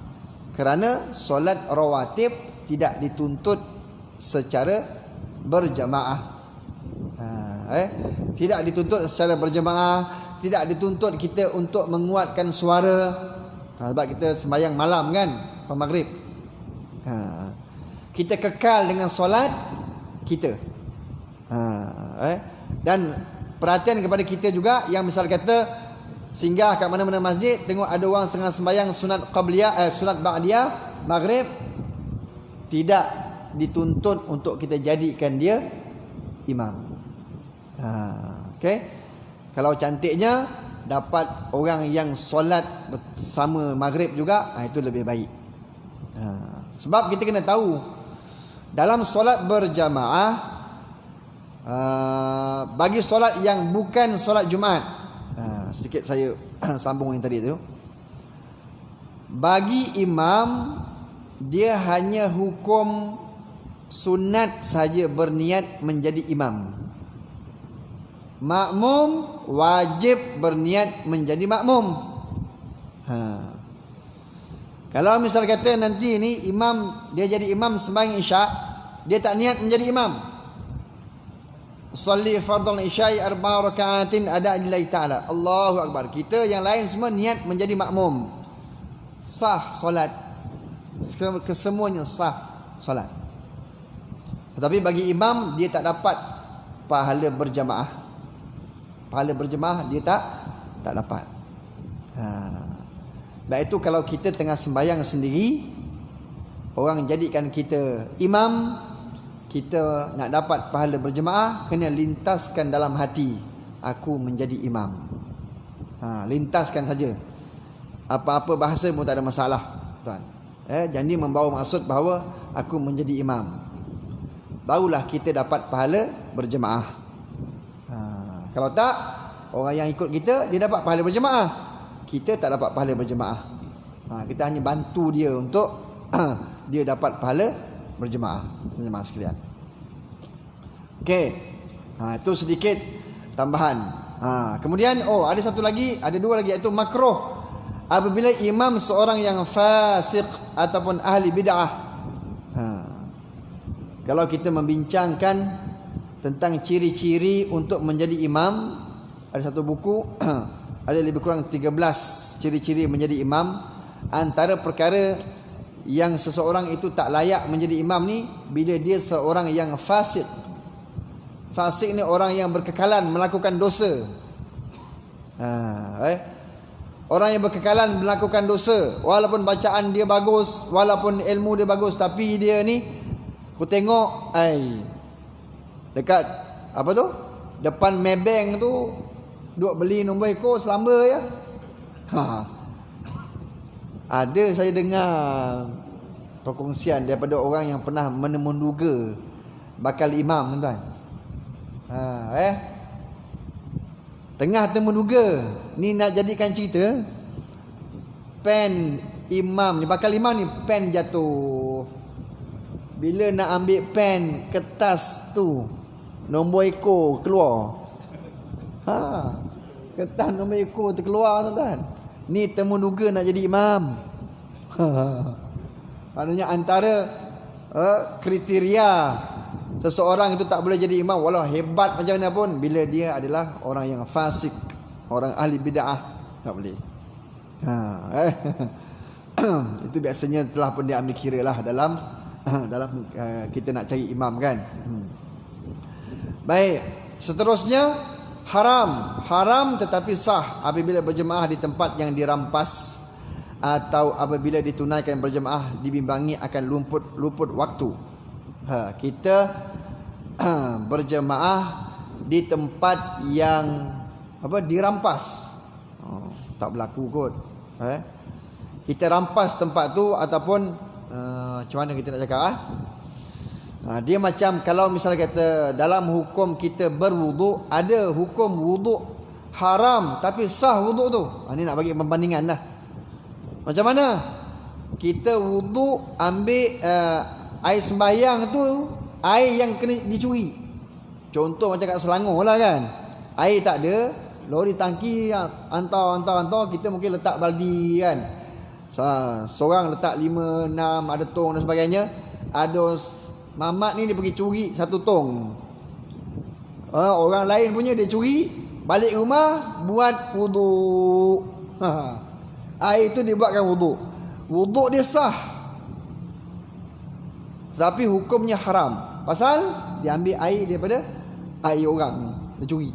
[SPEAKER 1] Kerana solat rawatib tidak dituntut secara berjamaah. Tidak dituntut secara berjamaah, tidak dituntut kita untuk menguatkan suara. Sebab kita sembahyang malam kan, maghrib. Kita kekal dengan solat kita. Dan perhatian kepada kita juga yang misal kata singgah kat mana-mana masjid, tengok ada orang tengah sembahyang sunat qabliyah, sunat ba'diyah maghrib, tidak dituntut untuk kita jadikan dia imam. Okey. Kalau cantiknya dapat orang yang solat bersama maghrib juga, itu lebih baik. Sebab kita kena tahu dalam solat berjamaah, bagi solat yang bukan solat Jumaat, sedikit saya sambung yang tadi tu. Bagi imam, dia hanya hukum sunat saja berniat menjadi imam. Makmum wajib berniat menjadi makmum. Kalau misal kata nanti ni imam, dia jadi imam sembahyang isyak, dia tak niat menjadi imam, Salli fardhu isya'i arba'a raka'atin ada lillahi ta'ala. Allahu akbar. Kita yang lain semua niat menjadi makmum. Sah solat. Kesemuanya sah solat. Tetapi bagi imam dia tak dapat pahala berjamaah. Pahala berjamaah dia tak dapat. Baik itu kalau kita tengah sembahyang sendiri, orang jadikan kita imam, kita nak dapat pahala berjemaah, kena lintaskan dalam hati, aku menjadi imam. Lintaskan saja. Apa-apa bahasa pun tak ada masalah, tuan. Jadi membawa maksud bahawa aku menjadi imam. Barulah kita dapat pahala berjemaah. Kalau tak, orang yang ikut kita, dia dapat pahala berjemaah. Kita tak dapat pahala berjemaah. Kita hanya bantu dia untuk dia dapat pahala berjemaah. Jemaah sekalian. Okey. Itu sedikit tambahan. Kemudian ada satu lagi, ada dua lagi, iaitu makruh apabila imam seorang yang fasik ataupun ahli bid'ah. Kalau kita membincangkan tentang ciri-ciri untuk menjadi imam, ada satu buku ada lebih kurang 13 ciri-ciri menjadi imam. Antara perkara yang seseorang itu tak layak menjadi imam ni bila dia seorang yang fasik. Fasik ni orang yang berkekalan melakukan dosa. Orang yang berkekalan melakukan dosa, walaupun bacaan dia bagus, walaupun ilmu dia bagus, tapi dia ni, aku tengok dekat apa tu, depan Maybank tu duk beli nombor ekor selamba ya. Ada saya dengar perkongsian daripada orang yang pernah menemunduga bakal imam, tuan-tuan. Tengah temunduga ni, nak jadikan cerita, pen imam ni, bakal imam ni pen jatuh. Bila nak ambil pen, kertas tu nombor ekor keluar. Kertas nombor ekor tu keluar, tuan-tuan. Ni temunduga nak jadi imam. Maknanya antara kriteria seseorang itu tak boleh jadi imam, walau hebat macam mana pun, bila dia adalah orang yang fasik, orang ahli bid'ah, tak boleh. Itu biasanya telah pun dia ambil kira lah dalam kita nak cari imam, kan. Baik, seterusnya haram tetapi sah apabila berjemaah di tempat yang dirampas atau apabila ditunaikan berjemaah dibimbangi akan luput waktu. Kita berjemaah di tempat yang dirampas, tak berlaku kot. Kita rampas tempat tu ataupun macam mana kita nak cakap, dia macam kalau misalnya kata dalam hukum kita berwuduk, ada hukum wuduk haram tapi sah wuduk tu. Ini nak bagi perbandingan dah. Macam mana kita wuduk, ambil air sembahyang tu, air yang kena dicuri. Contoh macam kat Selangor lah, kan, air tak ada, lori tangki hantar, kita mungkin letak baldi, kan. Seorang letak 5, 6, ada tong dan sebagainya. Ada mamat ni dia pergi curi satu tong, orang lain punya dia curi, balik rumah buat wuduk. Air itu dibuatkan wuduk. Wuduk dia sah, tapi hukumnya haram. Pasal dia ambil air daripada air orang, dia curi.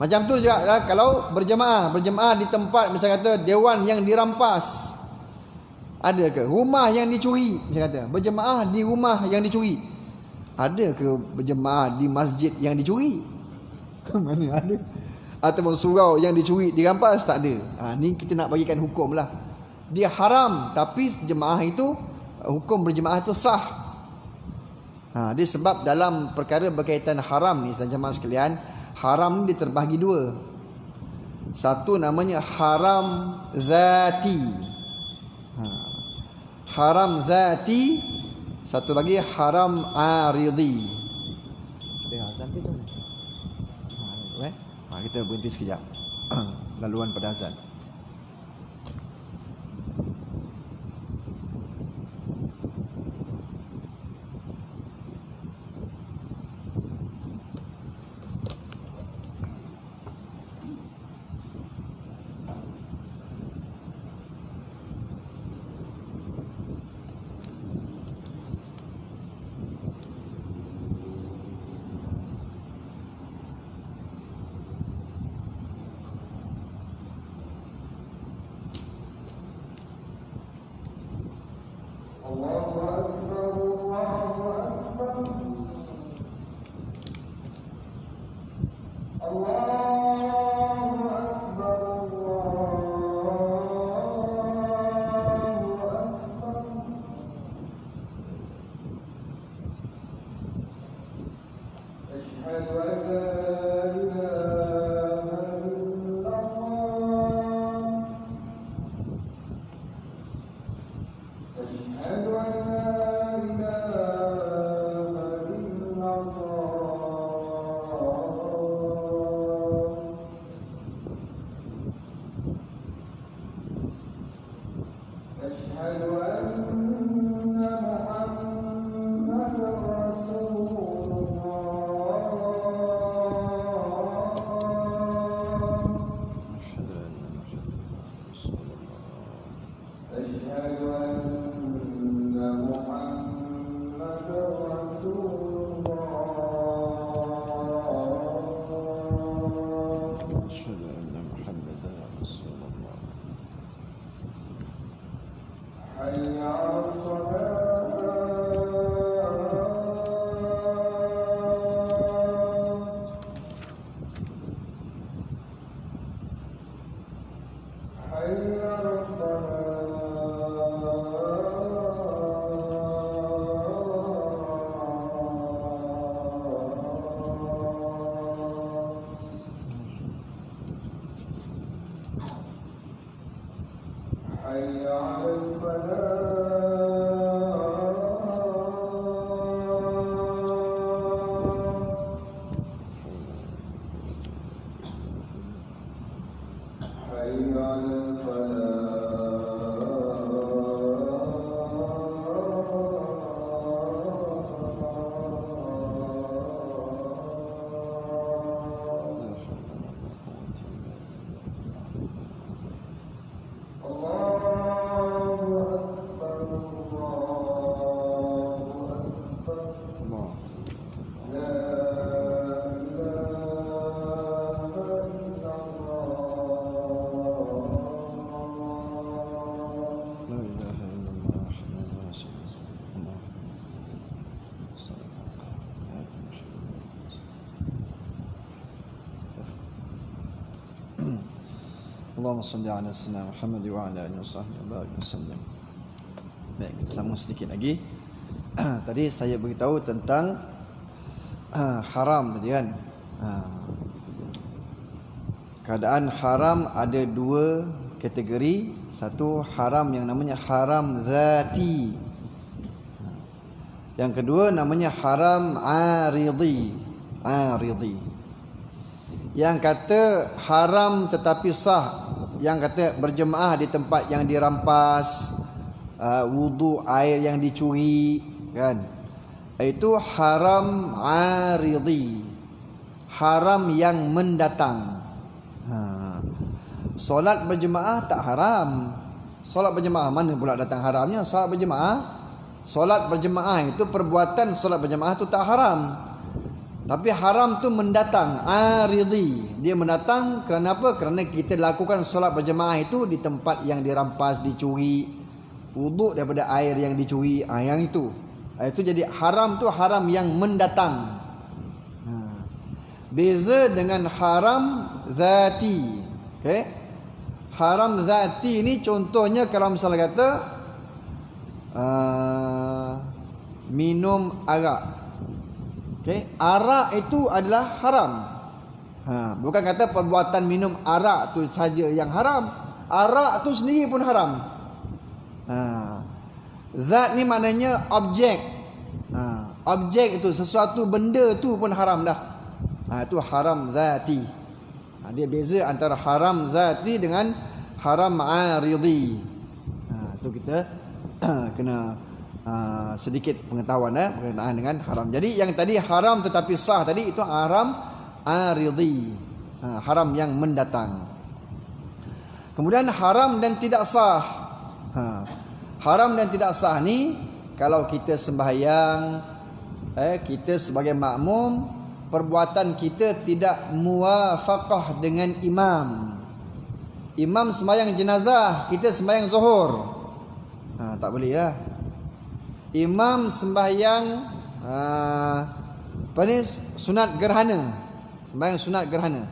[SPEAKER 1] Macam tu juga kalau berjemaah di tempat, misalnya kata dewan yang dirampas, ada ke rumah yang dicuri, saya kata berjemaah di rumah yang dicuri. Ada ke berjemaah di masjid yang dicuri? Mana ada? Ataupun surau yang dicuri, dirampas, tak ada. Ni kita nak bagikan hukum lah. Dia haram tapi jemaah itu, hukum berjemaah itu sah. Dia sebab dalam perkara berkaitan haram ni, sedang jemaah sekalian, haram ni dia terbahagi dua. Satu namanya haram zati, haram zati. Satu lagi haram aridi. Kita azan ke macam mana? Kita berhenti sekejap. Laluan pada azan. Allahumma salli ala sayyidina Muhammad wa ala alihi wasallam. Baik, kita sambung sedikit lagi. Tadi saya beritahu tentang haram tadi kan. Keadaan haram ada dua kategori. Satu haram yang namanya haram zati. Yang kedua namanya haram aridi. Yang kata haram tetapi sah, yang kata berjemaah di tempat yang dirampas, wudu air yang dicuri kan, itu haram aridi, haram yang mendatang. Solat berjemaah tak haram. Solat berjemaah mana pula datang haramnya? Solat berjemaah itu perbuatan solat berjemaah itu tak haram. Tapi haram tu mendatang, aridi. Dia mendatang kerana apa? Kerana kita lakukan solat berjemaah itu di tempat yang dirampas, dicuri, wuduk daripada air yang dicuri, yang itu. Itu jadi haram tu haram yang mendatang. Beza dengan haram zati. Okay? Haram zati ni contohnya kalau misalnya kata minum arak. Okay. Arak itu adalah haram. Bukan kata perbuatan minum arak tu saja yang haram. Arak tu sendiri pun haram. Zat ni maknanya objek. Objek itu sesuatu benda tu pun haram dah. Itu haram zati. Dia beza antara haram zati dengan haram aridi. Itu kita kena sedikit pengetahuan berkenaan dengan haram. Jadi yang tadi haram tetapi sah tadi itu haram aridi, haram yang mendatang. Kemudian haram dan tidak sah. Haram dan tidak sah ni kalau kita sembahyang, kita sebagai makmum, perbuatan kita tidak muwafaqah dengan imam. Imam sembahyang jenazah, kita sembahyang zuhur, tak boleh lah. imam sembahyang apa ni, sunat gerhana, sembahyang sunat gerhana.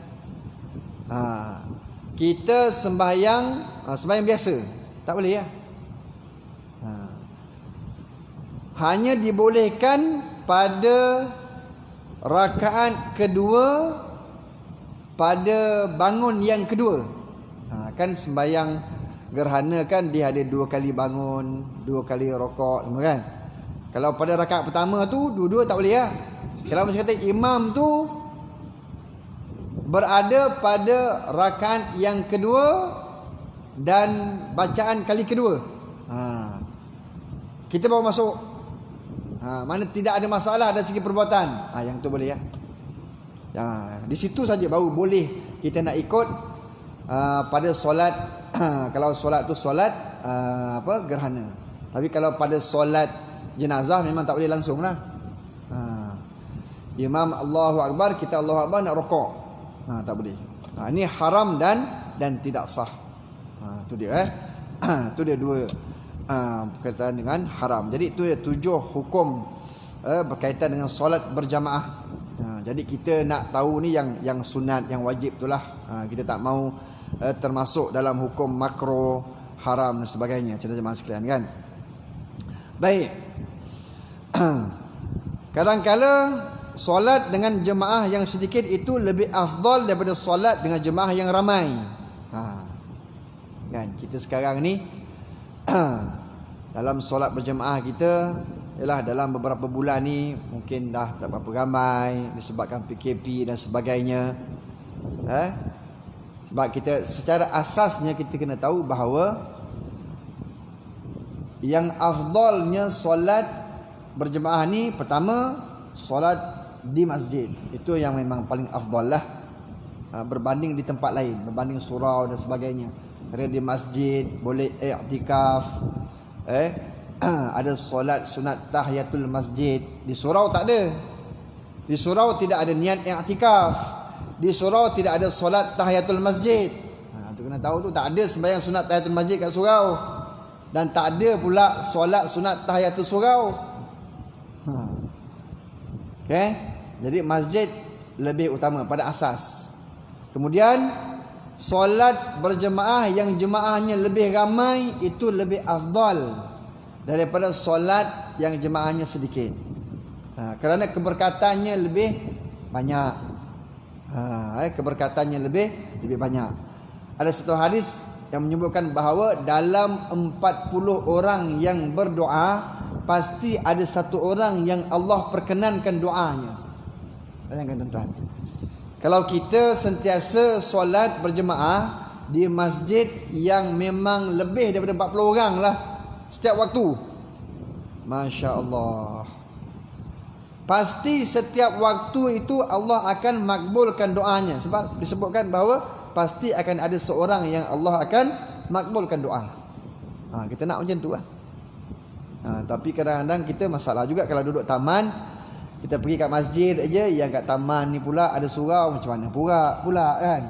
[SPEAKER 1] Kita sembahyang sembahyang biasa, tak boleh ya. Hanya dibolehkan pada rakaat kedua pada bangun yang kedua. Kan sembahyang gerhana kan dia ada 2 kali bangun, 2 kali rokok semua kan. Kalau pada rakaat pertama tu dua-dua tak boleh ya. Kalau macam kata imam tu berada pada rakaat yang kedua dan bacaan kali kedua, kita baru masuk, mana tidak ada masalah dari segi perbuatan, yang tu boleh ya. Di situ saja baru boleh kita nak ikut pada solat. Kalau solat tu solat gerhana. Tapi kalau pada solat jenazah memang tak boleh langsung lah. Imam Allahu Akbar, kita Allahu Akbar nak rokok, tak boleh. Ini haram dan tidak sah. Tu dia tu dia dua berkaitan dengan haram. Jadi itu dia 7 hukum berkaitan dengan solat berjamaah. Jadi kita nak tahu ni yang sunat, yang wajib itulah. Kita tak mau termasuk dalam hukum makro, haram dan sebagainya. Cerita jemaah sekalian kan. Baik. Kadang-kala solat dengan jemaah yang sedikit itu lebih afdal daripada solat dengan jemaah yang ramai. Kan kita sekarang ni dalam solat berjemaah kita ialah dalam beberapa bulan ni mungkin dah tak berapa ramai disebabkan PKP dan sebagainya. Sebab kita secara asasnya kita kena tahu bahawa yang afdalnya solat berjemaah ni, pertama solat di masjid. Itu yang memang paling afdal lah, berbanding di tempat lain, berbanding surau dan sebagainya. Kerana di masjid boleh i'tikaf, ada solat sunat tahiyatul masjid. Di surau tak ada. Di surau tidak ada niat i'tikaf. Di surau tidak ada solat tahiyatul masjid. Tu kena tahu tu, tak ada sembahyang sunat tahiyatul masjid kat surau. Dan tak ada pula solat sunat tahiyatul surau. Okey. Jadi masjid lebih utama pada asas. Kemudian solat berjemaah yang jemaahnya lebih ramai itu lebih afdal daripada solat yang jemaahnya sedikit. Kerana keberkatannya lebih banyak. Keberkatannya lebih banyak. Ada satu hadis yang menyebutkan bahawa dalam 40 orang yang berdoa pasti ada satu orang yang Allah perkenankan doanya. Bayangkan tuan-tuan. Kalau kita sentiasa solat berjemaah di masjid yang memang lebih daripada 40 orang lah setiap waktu, Masya Allah, pasti setiap waktu itu Allah akan makbulkan doanya. Sebab disebutkan bahawa pasti akan ada seorang yang Allah akan makbulkan doa. Kita nak macam tu lah. Tapi kadang-kadang kita masalah juga kalau duduk taman, kita pergi kat masjid aja, yang kat taman ni pula ada surau, macam mana pula kan?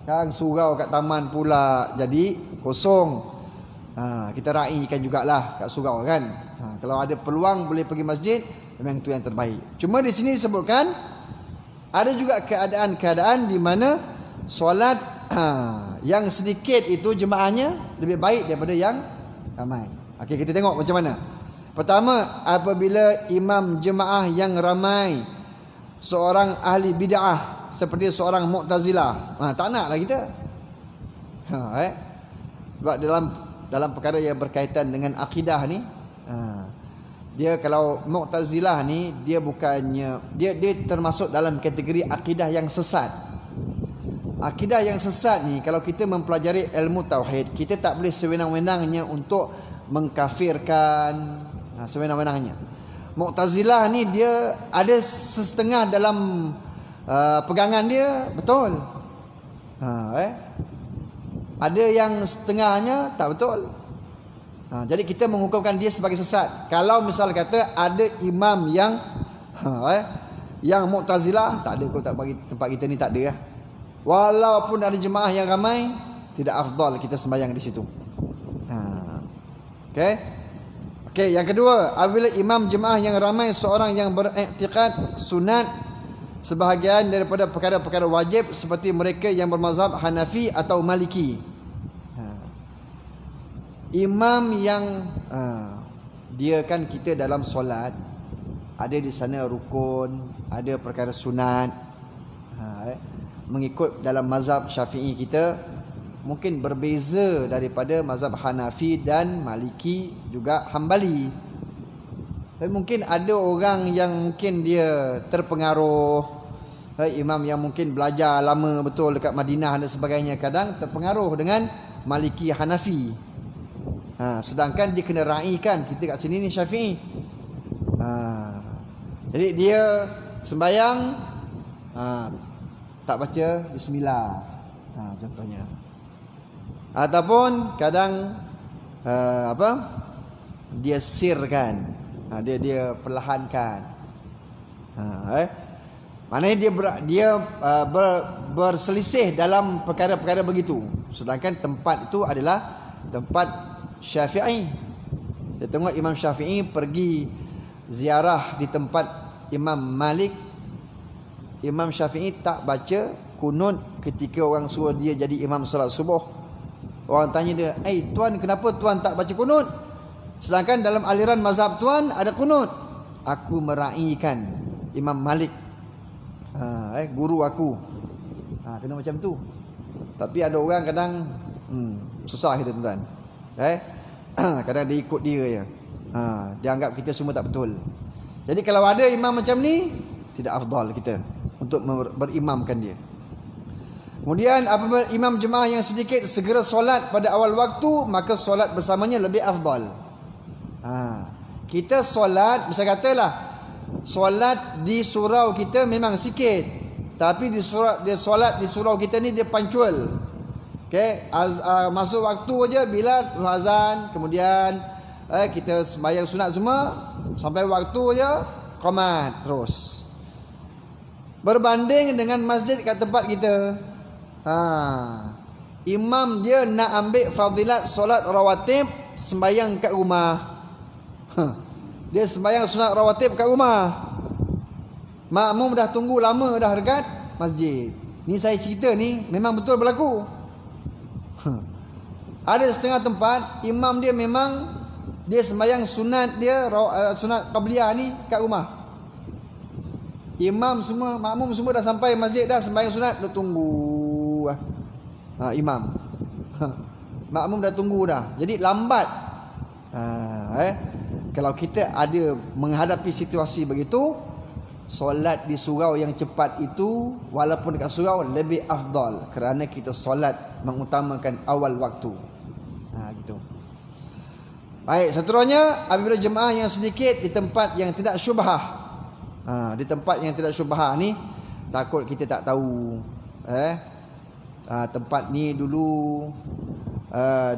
[SPEAKER 1] Kan surau kat taman pula jadi kosong. Kita raikan jugalah kat surau kan. Kalau ada peluang boleh pergi masjid, memang itu yang terbaik. Cuma di sini disebutkan ada juga keadaan-keadaan di mana solat yang sedikit itu jemaahnya lebih baik daripada yang ramai. Okey, kita tengok macam mana. Pertama, apabila imam jemaah yang ramai seorang ahli bid'ah seperti seorang Mu'tazilah, tak naklah kita. Sebab dalam perkara yang berkaitan dengan akidah ni, dia kalau Mu'tazilah ni dia bukannya dia termasuk dalam kategori akidah yang sesat. Akidah yang sesat ni, kalau kita mempelajari ilmu tauhid, kita tak boleh sewenang-wenangnya untuk mengkafirkan, sewenang-wenangnya. Mu'tazilah ni dia ada setengah dalam pegangan dia betul, ada yang setengahnya tak betul. Jadi kita menghukumkan dia sebagai sesat. Kalau misal kata ada imam yang Mu'tazilah, tak ada, kau tak bagi tempat kita ni tak ada lah. Walaupun ada jemaah yang ramai, tidak afdal kita sembahyang di situ. Okey. Okey, yang kedua, apabila imam jemaah yang ramai seorang yang beriktikad sunat sebahagian daripada perkara-perkara wajib seperti mereka yang bermazhab Hanafi atau Maliki. Imam yang dia kan kita dalam solat ada di sana rukun, ada perkara sunat. Mengikut dalam mazhab Syafi'i kita mungkin berbeza daripada mazhab Hanafi dan Maliki juga Hambali. Tapi mungkin ada orang yang mungkin dia terpengaruh, imam yang mungkin belajar lama betul dekat Madinah dan sebagainya, kadang terpengaruh dengan Maliki Hanafi. Sedangkan dia kena raikan kita kat sini ni Syafi'i. Jadi dia sembahyang tak baca bismillah, contohnya. Ataupun kadang dia sirkan, dia perlahankan. Maknanya dia berselisih dalam perkara-perkara begitu. Sedangkan tempat itu adalah tempat Syafi'i. Dia tengok Imam Syafi'i pergi ziarah di tempat Imam Malik. Imam Syafi'i tak baca kunut ketika orang suruh dia jadi imam salat subuh. Orang tanya dia, tuan, kenapa tuan tak baca kunut? Sedangkan dalam aliran mazhab tuan ada kunut. Aku meraihkan Imam Malik, guru aku. Kena macam tu. Tapi ada orang kadang susah kita tuan. Kadang dia ikut dia je. Dia anggap kita semua tak betul. Jadi kalau ada imam macam ni, tidak afdal kita untuk berimamkan dia. Kemudian apabila imam jemaah yang sedikit segera solat pada awal waktu, maka solat bersamanya lebih afdal. Kita solat, bisa katalah solat di surau kita memang sikit, tapi di solat di surau kita ni dia punctual. Okey, masuk waktu aja bila azan, kemudian kita sembahyang sunat semua sampai waktu aja qomat terus. Berbanding dengan masjid kat tempat kita, imam dia nak ambil fadilat solat rawatib sembahyang kat rumah. Dia sembahyang sunat rawatib kat rumah. Makmum dah tunggu lama dah dekat masjid. Ni saya cerita ni memang betul berlaku. Ada setengah tempat imam dia memang dia sembahyang sunat dia sunat qabliyah ni kat rumah. Imam semua, makmum semua dah sampai masjid dah sembahyang sunat, dah tunggu imam. Makmum dah tunggu dah. Jadi lambat. Kalau kita ada menghadapi situasi begitu, solat di surau yang cepat itu walaupun dekat surau lebih afdal kerana kita solat mengutamakan awal waktu. Gitu. Baik, seterusnya apabila jemaah yang sedikit di tempat yang tidak syubhah. Di tempat yang tidak syubhah ni takut kita tak tahu tempat ni dulu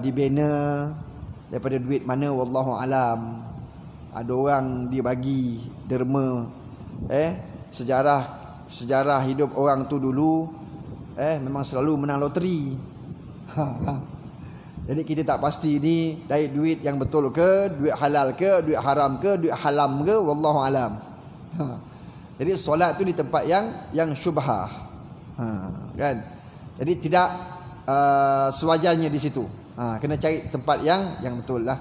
[SPEAKER 1] dibina daripada duit mana, wallahu alam. Ada orang dia bagi derma sejarah hidup orang tu dulu memang selalu menang loteri. Jadi kita tak pasti ni dari duit yang betul ke, duit halal ke, duit haram ke, duit halam ke, wallahu alam. Jadi solat tu di tempat yang syubhah, kan? Jadi tidak sewajarnya di situ. Kena cari tempat yang betul lah.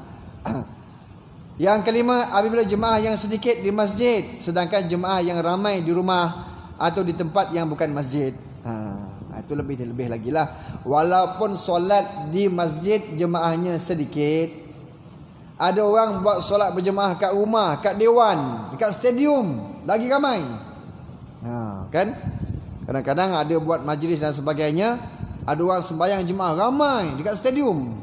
[SPEAKER 1] Yang kelima, apabila jemaah yang sedikit di masjid sedangkan jemaah yang ramai di rumah atau di tempat yang bukan masjid. Itu lebih lagi lah. Walaupun solat di masjid jemaahnya sedikit, ada orang buat solat berjemaah kat rumah, kat dewan, dekat stadium, lagi ramai. Kan? Kadang-kadang ada buat majlis dan sebagainya, ada orang sembahyang jemaah ramai dekat stadium.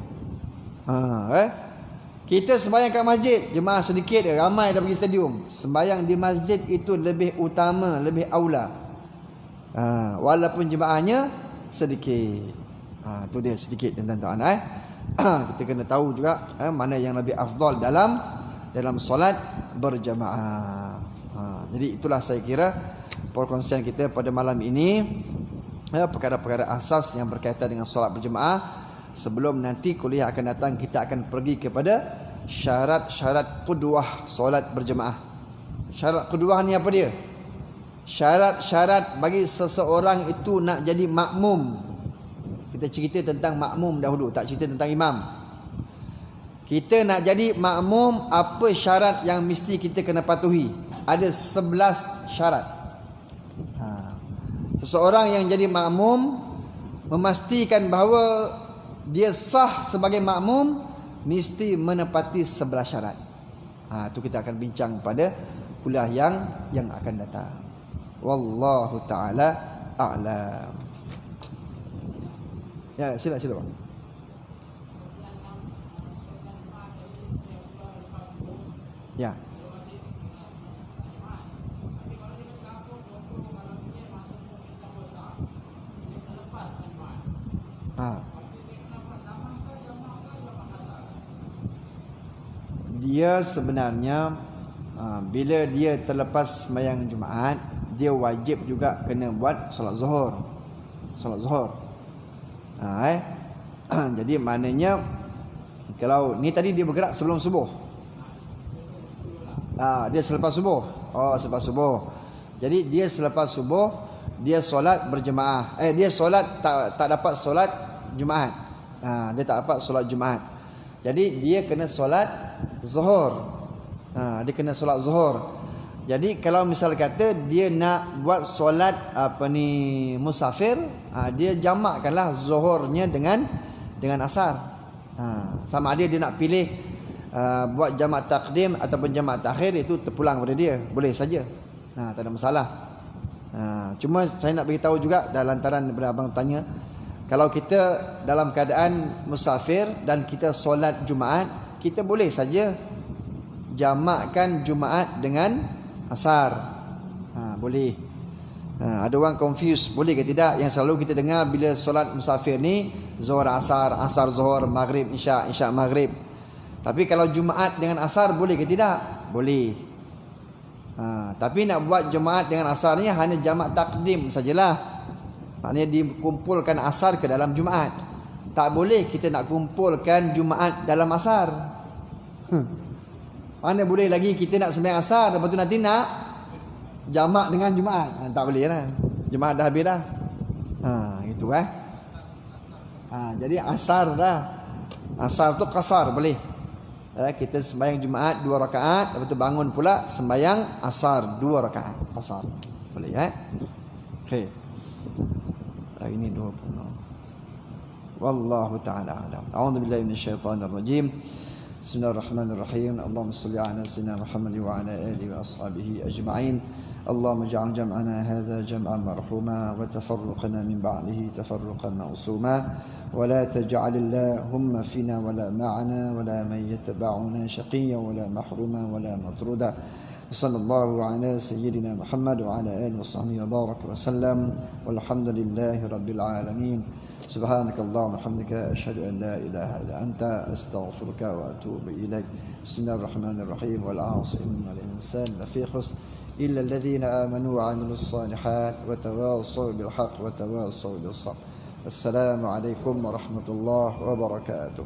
[SPEAKER 1] Kita sembahyang kat masjid, jemaah sedikit, ramai dah pergi stadium. Sembahyang di masjid itu lebih utama, lebih aula. Walaupun jemaahnya sedikit. Tu dia sedikit tuan-tuan. Kita kena tahu juga mana yang lebih afdal dalam solat berjamaah. Jadi itulah saya kira perkongsian kita pada malam ini, perkara-perkara asas yang berkaitan dengan solat berjamaah. Sebelum nanti kuliah akan datang, kita akan pergi kepada syarat-syarat qudwah solat berjemaah. Syarat qudwah ni apa dia? Syarat-syarat bagi seseorang itu nak jadi makmum. Kita cerita tentang makmum dahulu, tak cerita tentang imam. Kita nak jadi makmum, apa syarat yang mesti kita kena patuhi? Ada 11 syarat. Seseorang yang jadi makmum memastikan bahawa dia sah sebagai makmum mesti menepati 11 syarat. Itu kita akan bincang pada kuliah yang akan datang. Wallahu taala a'lam. Ya, sila Pak. Ya. Dia sebenarnya bila dia terlepas sembahyang Jumaat, dia wajib juga kena buat solat zuhur. Solat zuhur. Jadi maknanya kalau ni tadi dia bergerak sebelum subuh. Dia selepas subuh. Selepas subuh. Jadi dia selepas subuh dia solat berjemaah. Dia solat tak dapat solat Jumaat. Dia tak dapat solat Jumaat. Jadi dia kena solat zuhur. Dia kena solat zuhur. Jadi kalau misal kata dia nak buat solat musafir, dia jamakkanlah zuhurnya dengan asar. Sama ada dia nak pilih buat jamak takdim ataupun jamak takhir, itu terpulang pada dia, boleh saja. Tak ada masalah. Cuma saya nak beritahu juga dalam lantaran daripada abang tanya, kalau kita dalam keadaan musafir dan kita solat Jumaat, kita boleh saja jamakkan Jumaat dengan asar. Boleh. Ada orang confuse, boleh ke tidak? Yang selalu kita dengar bila solat musafir ni, zuhur asar, asar zuhur, maghrib isyak, isyak maghrib. Tapi kalau Jumaat dengan asar boleh ke tidak? Boleh. Tapi nak buat Jumaat dengan asar ni hanya jamak takdim sajalah. Maknanya dikumpulkan asar ke dalam Jumaat. Tak boleh kita nak kumpulkan Jumaat dalam asar. Mana boleh lagi kita nak sembahyang asar, lepas tu nanti nak jamak dengan Jumaat. Tak boleh lah. Jumaat dah habis dah. Gitu jadi asar dah. Asar tu qasar boleh. Kita sembahyang Jumaat 2 rakaat, lepas tu bangun pula sembahyang asar 2 rakaat. Qasar. Boleh Okey. Ini 20. Wallahu ta'ala a'lam. A'udzu billahi minasyaitonir rajim. Bismillahirrahmanirrahim. Allahumma shalli ala sayyidina Muhammad wa ala alihi wa ashabihi ajma'in. Allahumma ij'al jam'ana hadha jam'an marhuma wa tafarruqana min ba'dihi tafarruqan ma'suma wa la taj'al Allahumma fina wa la ma'ana wa la man yatba'una shaqiyyan wa la mahruma wa la matruda. Sallallahu ala sayyidina Muhammad wa ala alihi wa sahbihi wa baraka wa sallam walhamdulillahi rabbil alamin. Subhanakallahumma hamdika asyhadu an la ilaha illa anta astaghfiruka wa atubu ilaik. Bismillahirrahmanirrahim. Wal 'asri innal insana lafi khusr illa alladhina amanu wa 'amilus shalihat wa tawassaw bil haqq wa tawassaw bis sabr. Assalamu alaikum warahmatullahi wabarakatuh.